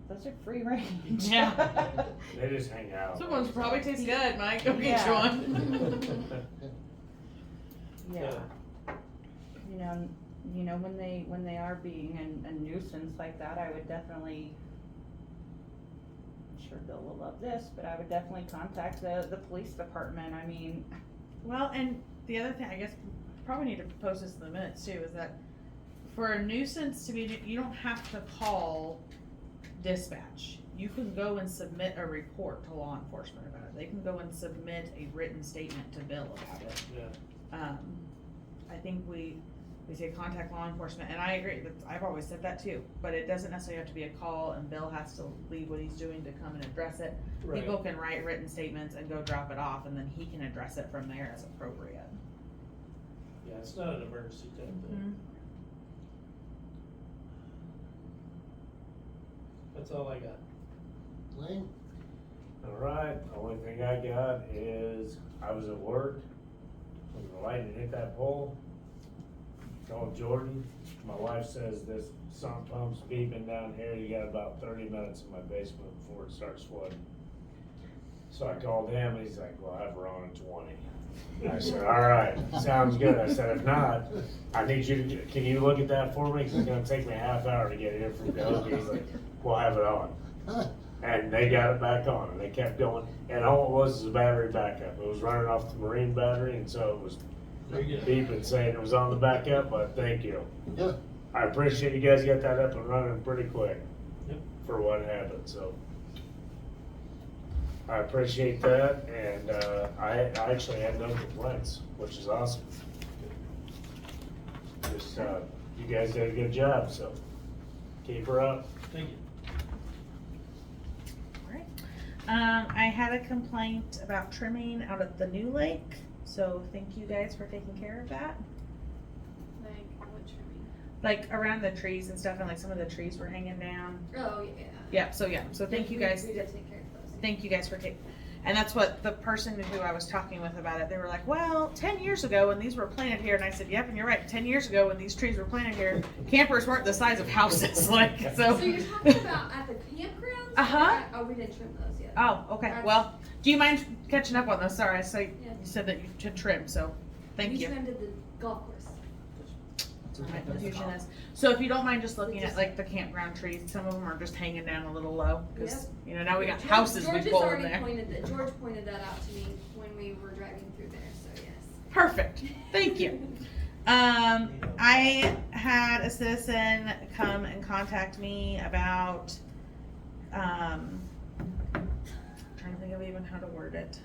Those are free range. Yeah. They just hang out. Someone's probably tastes good, Mike. Go get you Yeah. one. Yeah. When they are being a nuisance like that, I would definitely, I'm sure Bill will love this, but I would definitely contact the police department. I mean, Well, and the other thing, I guess, probably need to post this in the minutes too, is that for a nuisance to be, you don't have to call dispatch. You can go and submit a report to law enforcement about it. They can go and submit a written statement to Bill about it. Yeah. I think we say contact law enforcement, and I agree, I've always said that too, but it doesn't necessarily have to be a call and Bill has to leave what he's doing to come and address it. Right. People can write written statements and go drop it off, and then he can address it from there as appropriate. Yeah, it's not an emergency type thing. That's all I got. Lane? Alright, the only thing I got is, I was at work, when the lightning hit that pole, called Jordan, my wife says this sump pump's beeping down here, you got about 30 minutes in my basement before it starts flooding. So I called him, and he's like, well, I have her on at 20. I said, alright, sounds good. I said, if not, I need you to, can you look at that for me? 'Cause it's gonna take me a half hour to get here from Dover. He's like, we'll have it on. And they got it back on, and they kept going, and all it was a battery backup. It was running off the marine battery, and so it was beeping saying it was on the backup, but thank you. Yeah. I appreciate you guys got that up and running pretty quick. Yep. For what happened, so. I appreciate that, and, I actually had no complaints, which is awesome. just, you guys did a good job, so keep her up. Thank you. Alright. I had a complaint about trimming out at the new lake, so thank you guys for taking care of that. Like, what trimming? Like around the trees and stuff, and like some of the trees were hanging down. Oh, yeah. Yeah, so thank you guys. We did take care of those. Thank you guys for taking, and that's what the person who I was talking with about it, they were like, well, 10 years ago when these were planted here, and I said, yep, and you're right, 10 years ago when these trees were planted here, campers weren't the size of houses, like, so. So you're talking about at the campgrounds? Uh-huh. Oh, we didn't trim those yet. Oh, okay, well, do you mind catching up on those? Sorry, so you Yeah. said that you should trim, so, thank We you. trimmed at the golf course. That's what my confusion is. So if you don't mind just looking at like the campground trees, some of them are just hanging down a little low, cause, you know, now we got houses we George pull has in already there. George pointed that out to me when we were driving through there, so yes. Perfect, thank you. I had a citizen come and contact me about, trying to think of even how to word it.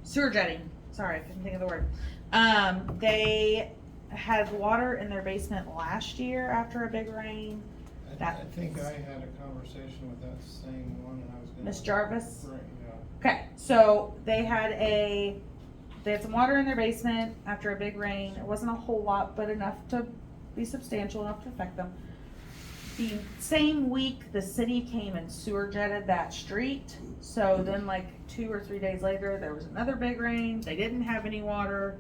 Sewer jetting, sorry, I couldn't think of the word. They had water in their basement last year after a big rain. I think I had a conversation with that same one, and I was gonna. Miss Jarvis? Right, yeah. Okay, so they had some water in their basement after a big rain. It wasn't a whole lot, but enough to be substantial enough to affect them. The same week, the city came and sewer jetted that street. So then like 2 or 3 days later, there was another big rain. They didn't have any water.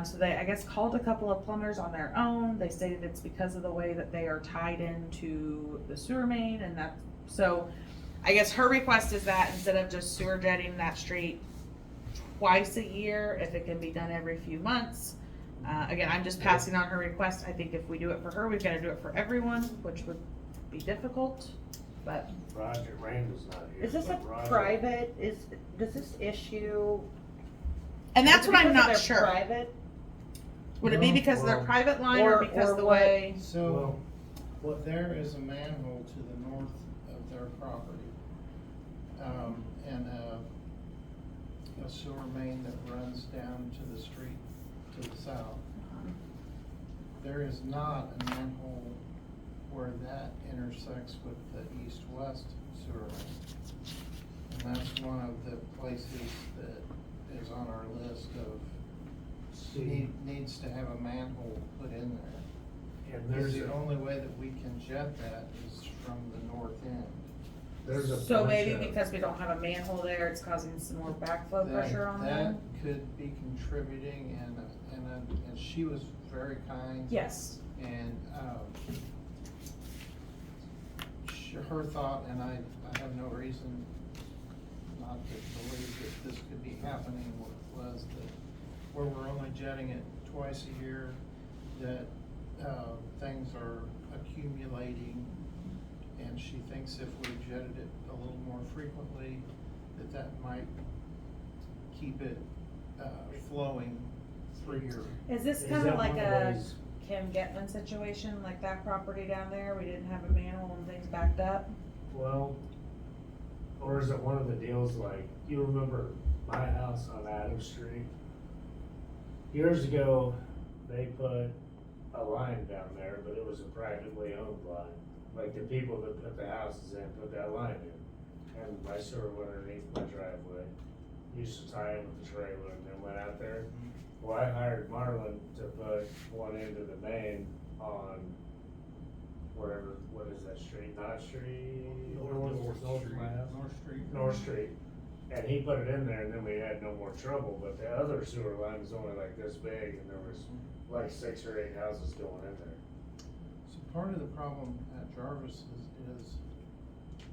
So they, I guess, called a couple of plumbers on their own. They stated it's because of the way that they are tied into the sewer main, and that, so I guess her request is that instead of just sewer jetting that street twice a year, if it can be done every few months. Again, I'm just passing on her request. I think if we do it for her, we've gotta do it for everyone, which would be difficult, but. Roger Randall's not here. Is this a but Roger- private, does this issue? And that's is it what I'm because of not their sure. Private? Would it be because of their Well, private line or because of the what? way? So, there is a manhole to the north of their property. And a sewer main that runs down to the street to the south. There is not a manhole where that intersects with the east-west sewer main. And that's one of the places that is on our list of needs to have a manhole put in there. And Because there's the a- only way that we can jet that is from the north end. There's a So bunch maybe of- because we don't have a manhole there, it's causing some more backflow pressure on them? That could be contributing, and she was very kind. Yes. And, her thought, and I have no reason not to believe that this could be happening, was that where we're only jetting it twice a year, that, things are accumulating, and she thinks if we jetted it a little more frequently, that might keep it, flowing freer. Is this Is kinda that like one of a those- Kim Getman situation, like that property down there, we didn't have a manhole and things backed up? Well, or is it one of the deals like, you remember my house on Adams Street? Years ago, they put a line down there, but it was a privately owned line. Like the people that put the houses in, put that line in. And my sewer went underneath my driveway. Used to tie in with the trailer and then went out there. Well, I hired Marlon to put one into the main on wherever, what is that street, Knott Street? North of my house? North Street. And he put it in there and then we had no more trouble, but the other sewer line was only like this big and there was like 6 or 8 houses going in there. So part of the problem at Jarvis is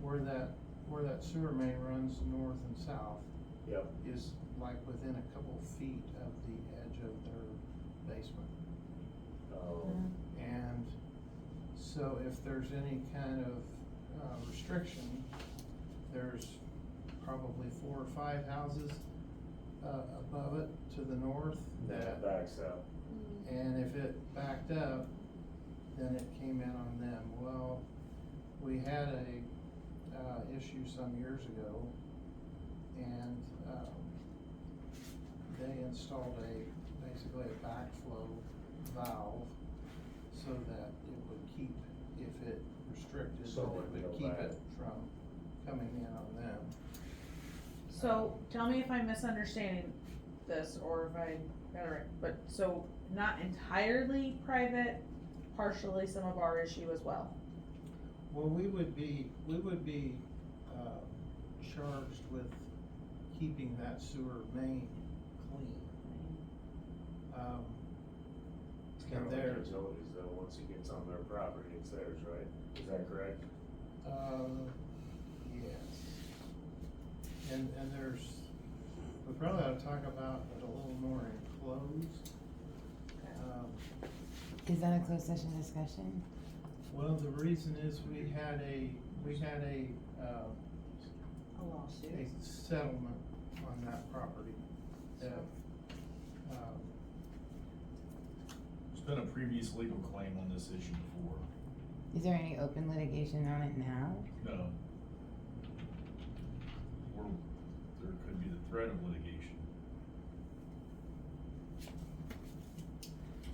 where that sewer main runs north and south. Yep. Is like within a couple feet of the edge of their basement. Oh. And so if there's any kind of restriction, there's probably 4 or 5 houses above it to the north That backs up. and if it backed up, then it came in on them. Well, we had a issue some years ago, and they installed basically a backflow valve so that it would keep, if it restricted, So it it would would go keep back. it from coming in on them. So, tell me if I'm misunderstanding this, or if I got it right, but, so, not entirely private, partially some of our issue as well? Well, we would be, charged with keeping that sewer main clean. It's kind of and like there- utilities though, once it gets on their property, it's theirs, right? Is that correct? Yes. And there's, we probably ought to talk about it a little more enclosed. Is that a closed session discussion? Well, the reason is we had a lawsuit. a settlement on that property that, There's been a previous legal claim on this issue before. Is there any open litigation on it now? No. Or there could be the threat of litigation.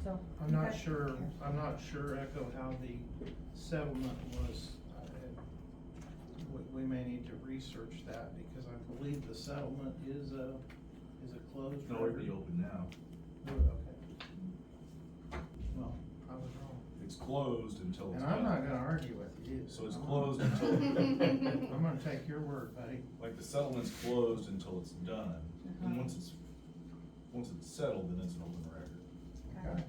So. I'm not okay. sure, Echo, how the settlement was. We may need to research that, because I believe the settlement is a closed No, it'd record. be open now. Okay. Well, I was wrong. It's closed until it's And I'm done. not gonna argue with you. So it's closed until. I'm gonna take your word, buddy. Like the settlement's closed until it's done, and once it's settled, then it's an open record. Okay.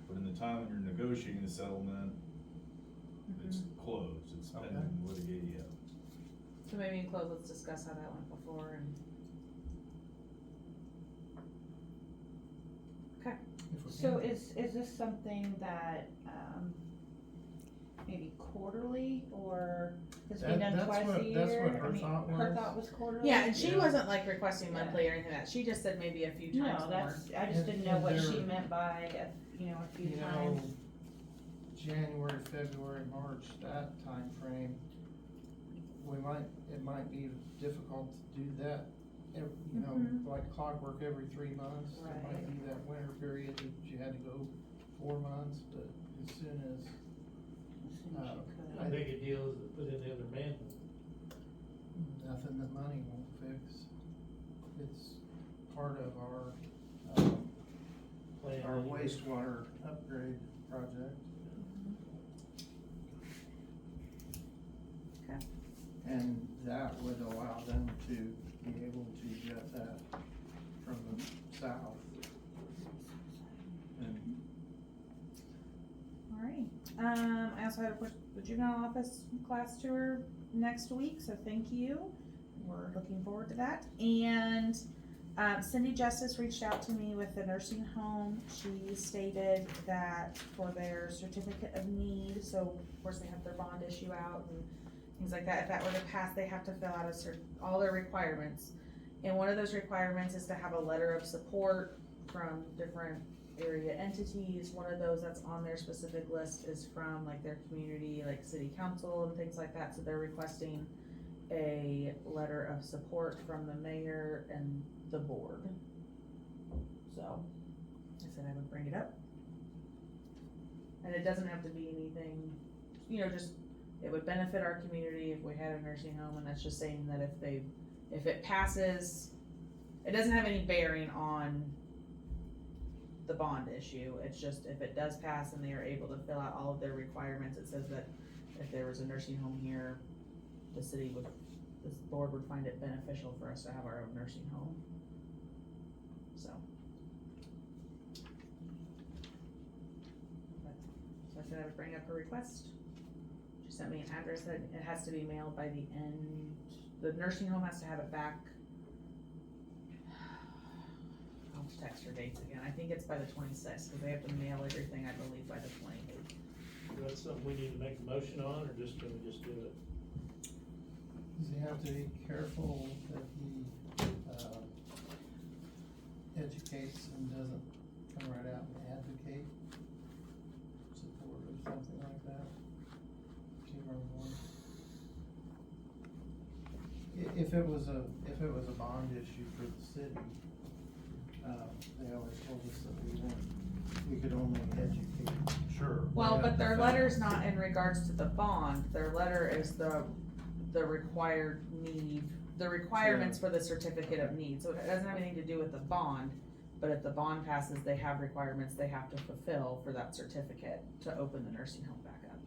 But in the time when you're negotiating the settlement, it's closed, it's Okay. pending litigation. So maybe in close, let's discuss how that went before and. Okay. If we So can. is this something that, maybe quarterly, or is it That- done that's twice what- a year? that's what her I mean, thought Her was. thought was quarterly? Yeah, and she Yeah. wasn't like requesting Yeah. monthly or anything like that, she just said maybe a few times No, more. that's, I just didn't know And what she there- meant by, a few You know, times. January, February, March, that time frame, it might be difficult to do that, like clockwork every 3 months. It might Right. be that winter period that you had to go 4 months, but as soon as, How big a deal is it to put in the other manhole? nothing that money won't fix. It's part of our Plan. wastewater upgrade project. Okay. And that would allow them to be able to jet that from the south. And Alright, I also have the juvenile office class tour next week, so thank you. We're looking forward to that. And, Cindy Justice reached out to me with the nursing home. She stated that for their certificate of need, so of course they have their bond issue out and things like that. If that were to pass, they have to fill out all their requirements. And one of those requirements is to have a letter of support from different area entities. One of those that's on their specific list is from like their community, like city council and things like that, so they're requesting a letter of support from the mayor and the board. So, I said I would bring it up. And it doesn't have to be anything, just, it would benefit our community if we had a nursing home, and that's just saying that if it passes, it doesn't have any bearing on the bond issue. It's just if it does pass and they are able to fill out all of their requirements, it says that if there was a nursing home here, this board would find it beneficial for us to have our own nursing home. So I said I would bring up her request. She sent me an address that it has to be mailed by the nursing home has to have it back. I'll text her dates again. I think it's by the 26th, because they have to mail everything, I believe, by the 28th. That's something we need to make a motion on, or can we just do it? does he have to be careful that he, educates and doesn't come right out and advocate support or something like that? Can't remember one. If it was a bond issue for the city, They always told us that we could only educate. Sure. Well, but their letter's not in regards to the bond, their letter is the required need, the requirements for the certificate of need, so it doesn't have anything to do with the bond. But if the bond passes, they have requirements they have to fulfill for that certificate to open the nursing home back up.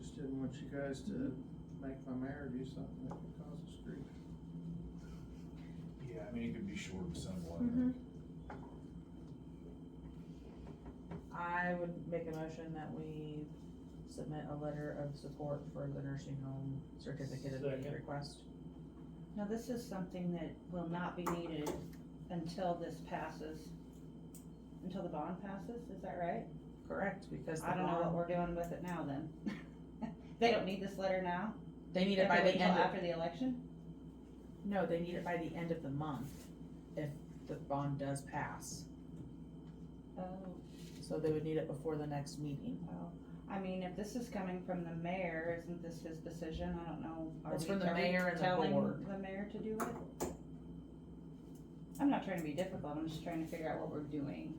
Just didn't want you guys to make my mayor do something that could cause us grief. Yeah, I mean, it could be short and simple. I would make a motion that we submit a letter of support for the nursing home certificate of need Second. request. Now, this is something that will not be needed until this passes, until the bond passes, is that right? Correct, because the I don't know what bond, we're doing with it now then. They don't need this letter now? they need They it have by to the wait till end of, after the election? no, they need it by the end of the month if the bond does pass. Oh, So they would need it before the next meeting. oh, I mean, if this is coming from the mayor, isn't this his decision? I don't know. It's from the mayor and the telling board. the mayor to do it? I'm not trying to be difficult, I'm just trying to figure out what we're doing.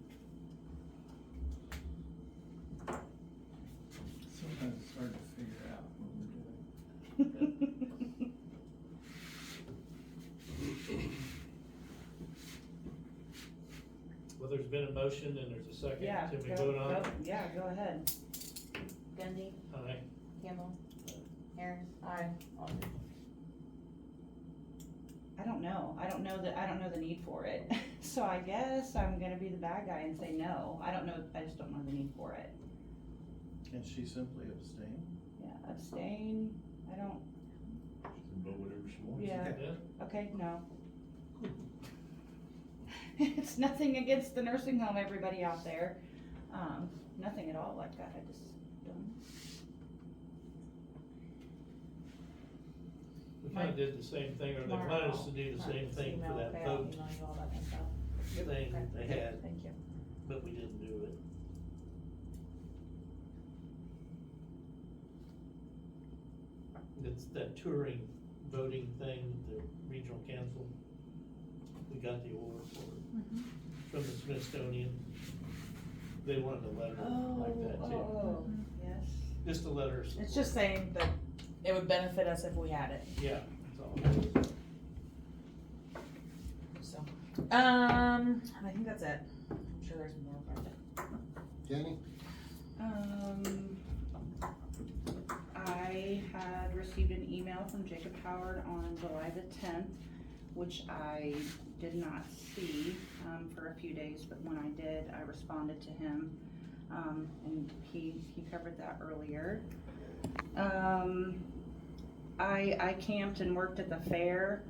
Sometimes it's hard to figure out what we're doing. Well, there's been a motion and there's a second. Yeah, Can we go, vote on it? go, yeah, go ahead. Gundy, Aye. Campbell, Harris. Aye. I don't know, I don't know the need for it, so I guess I'm gonna be the bad guy and say no, I don't know, I just don't know the need for it. Can she simply abstain? Yeah, abstain, I don't, Vote whatever she wants. yeah, Yeah. okay, no. It's nothing against the nursing home, everybody out there, nothing at all like that, I just don't. We kinda did the same thing, or they wanted us to do the same thing for that vote Email you all that info. thing Okay. they had, Thank you. but we didn't do it. It's that touring voting thing, the regional council, we got the award for it, from the Smithsonian. They wanted a letter like that too, Oh, yes. just a letter of support. It's just saying that it would benefit us if we had it, Yeah, that's all it is. so. I think that's it. I'm sure there's more, but. Jenny? I had received an email from Jacob Howard on July the 10th, which I did not see, for a few days, but when I did, I responded to him, and he covered that earlier. I camped and worked at the fair.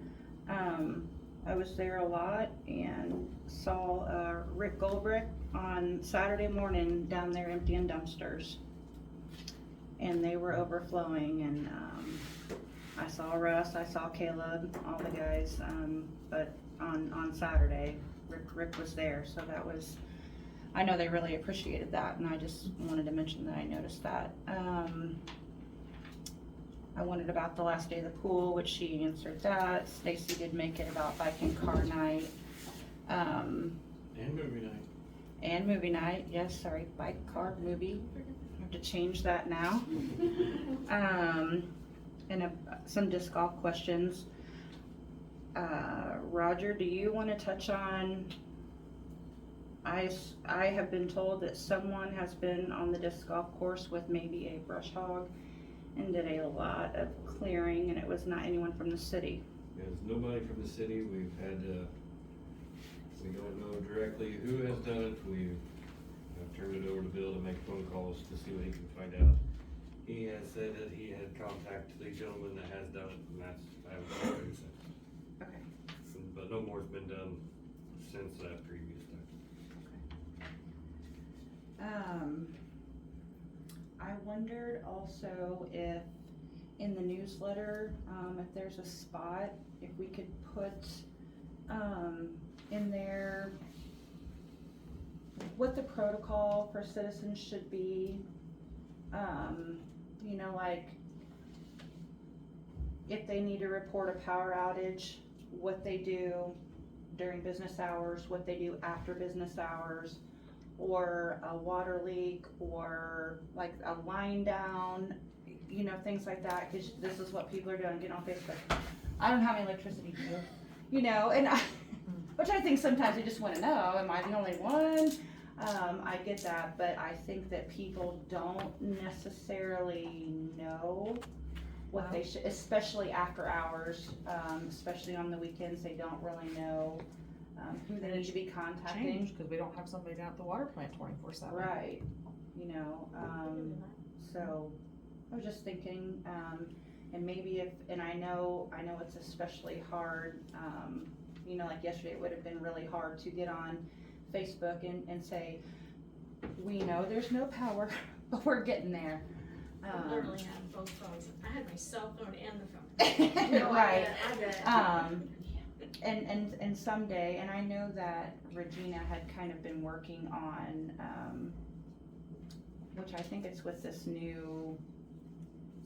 I was there a lot and saw, Rick Goldbrick on Saturday morning down there emptying dumpsters. And they were overflowing, and, I saw Russ, I saw Caleb, all the guys, but on Saturday, Rick was there, so that was, I know they really appreciated that, and I just wanted to mention that I noticed that. I wondered about the last day of the pool, which she answered that. Stacy did make it about bike and car night. And movie night. And movie night, yes, sorry, bike, car, movie. I have to change that now. And some disc golf questions. Roger, do you wanna touch on, I have been told that someone has been on the disc golf course with maybe a brush hog and did a lot of clearing, and it was not anyone from the city. There's nobody from the city. We've had, we don't know directly who has done it. We've turned it over to Bill to make phone calls to see what he can find out. He has said that he had contacted the gentleman that has done it, and that's, I haven't heard anything since. Okay. But no more's been done since that previous time. I wondered also if in the newsletter, if there's a spot, if we could put, in there what the protocol for citizens should be. You know, like if they need to report a power outage, what they do, during business hours, what they do after business hours, or a water leak, or like a line down, you know, things like that, cause this is what people are doing, getting on Facebook. I don't have any electricity, do you? You know, and which I think sometimes they just wanna know, am I the only one? I get that, but I think that people don't necessarily know what they should, especially after hours, especially on the weekends, they don't really know, who they need to be contacting. Cause we don't have somebody down at the water plant 24/7. Right, you know, so I was just thinking, and maybe if, and I know it's especially hard, you know, like yesterday, it would have been really hard to get on Facebook and say, we know there's no power, but we're getting there. I literally had both phones. I had my cell phone and the phone. No, Right. I bet. And someday, and I know that Regina had kind of been working on, which I think it's with this new,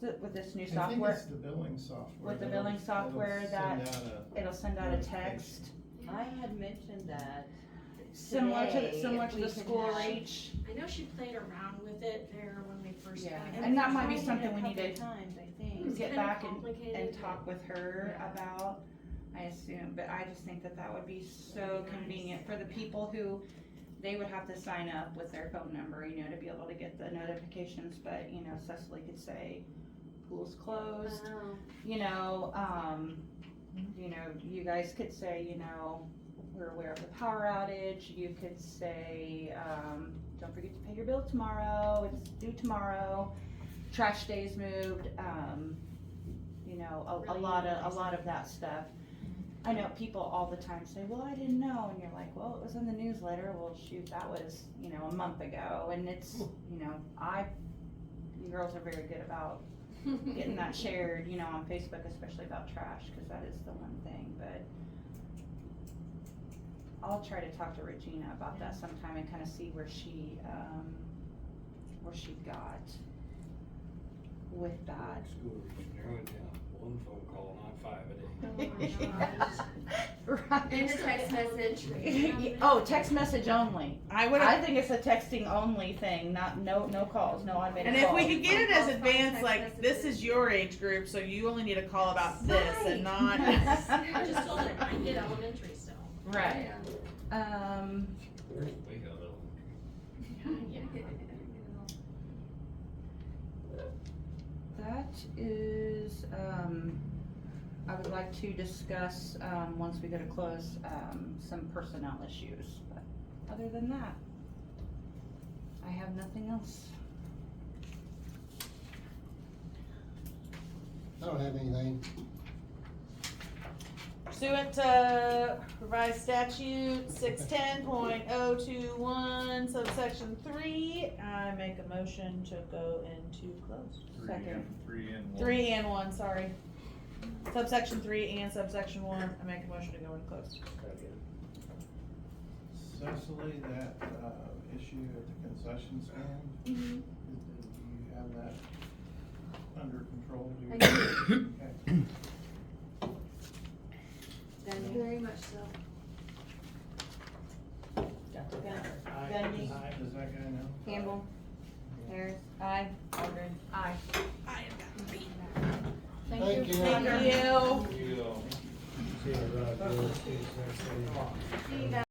with this new software? I think it's the billing software. With the billing software that it'll send out a text. I had mentioned that. Similar to If we the could school have- reach. I know she played around with it there when we first Yeah, got it. and that might be tried it something a we need couple to times, I think. It's get kinda back and complicated. talk with her Yeah. about, I assume, but I just think that that would be so convenient for the people who, they would have to sign up with their phone number, you know, to be able to get the notifications, but, you know, Cecily could say, pool's closed, Oh. you know, you guys could say, you know, we're aware of the power outage, you could say, don't forget to pay your bill tomorrow, it's due tomorrow, trash day's moved, you know, a lot of that stuff. I know people all the time say, well, I didn't know, and you're like, well, it was in the newsletter, well, shoot, that was, you know, a month ago, and it's, you know, you girls are very good about getting that shared, you know, on Facebook, especially about trash, cause that is the one thing, but I'll try to talk to Regina about that sometime and kinda see where she got with that. They're only down one phone call, not 5 a day. Oh my gosh. Right. And a text message. Oh, text message only. I think it's a texting only thing, not, no calls, no automated And if calls. we could get it as advanced, like, this is your age group, so you only need a call about this and not. I just told her, I did elementary still. Right. There's way out of Yeah. That is, I would like to discuss, once we go to close, some personnel issues, but other than that, I have nothing else. I don't have anything. Pursuant to revised statute 610.021 subsection 3, I make a motion to go into close. Second. 3 and 1, sorry. Subsection 3 and subsection 1, I make a motion to go into close. Cecily, that, issue at the concession stand, do you have that under control? Do you- I do. Okay. Very much so. Gundy, Does that guy know? Campbell, Harris, aye, Aldridge. Aye. Thank you. Thank you. You. See you, See you guys.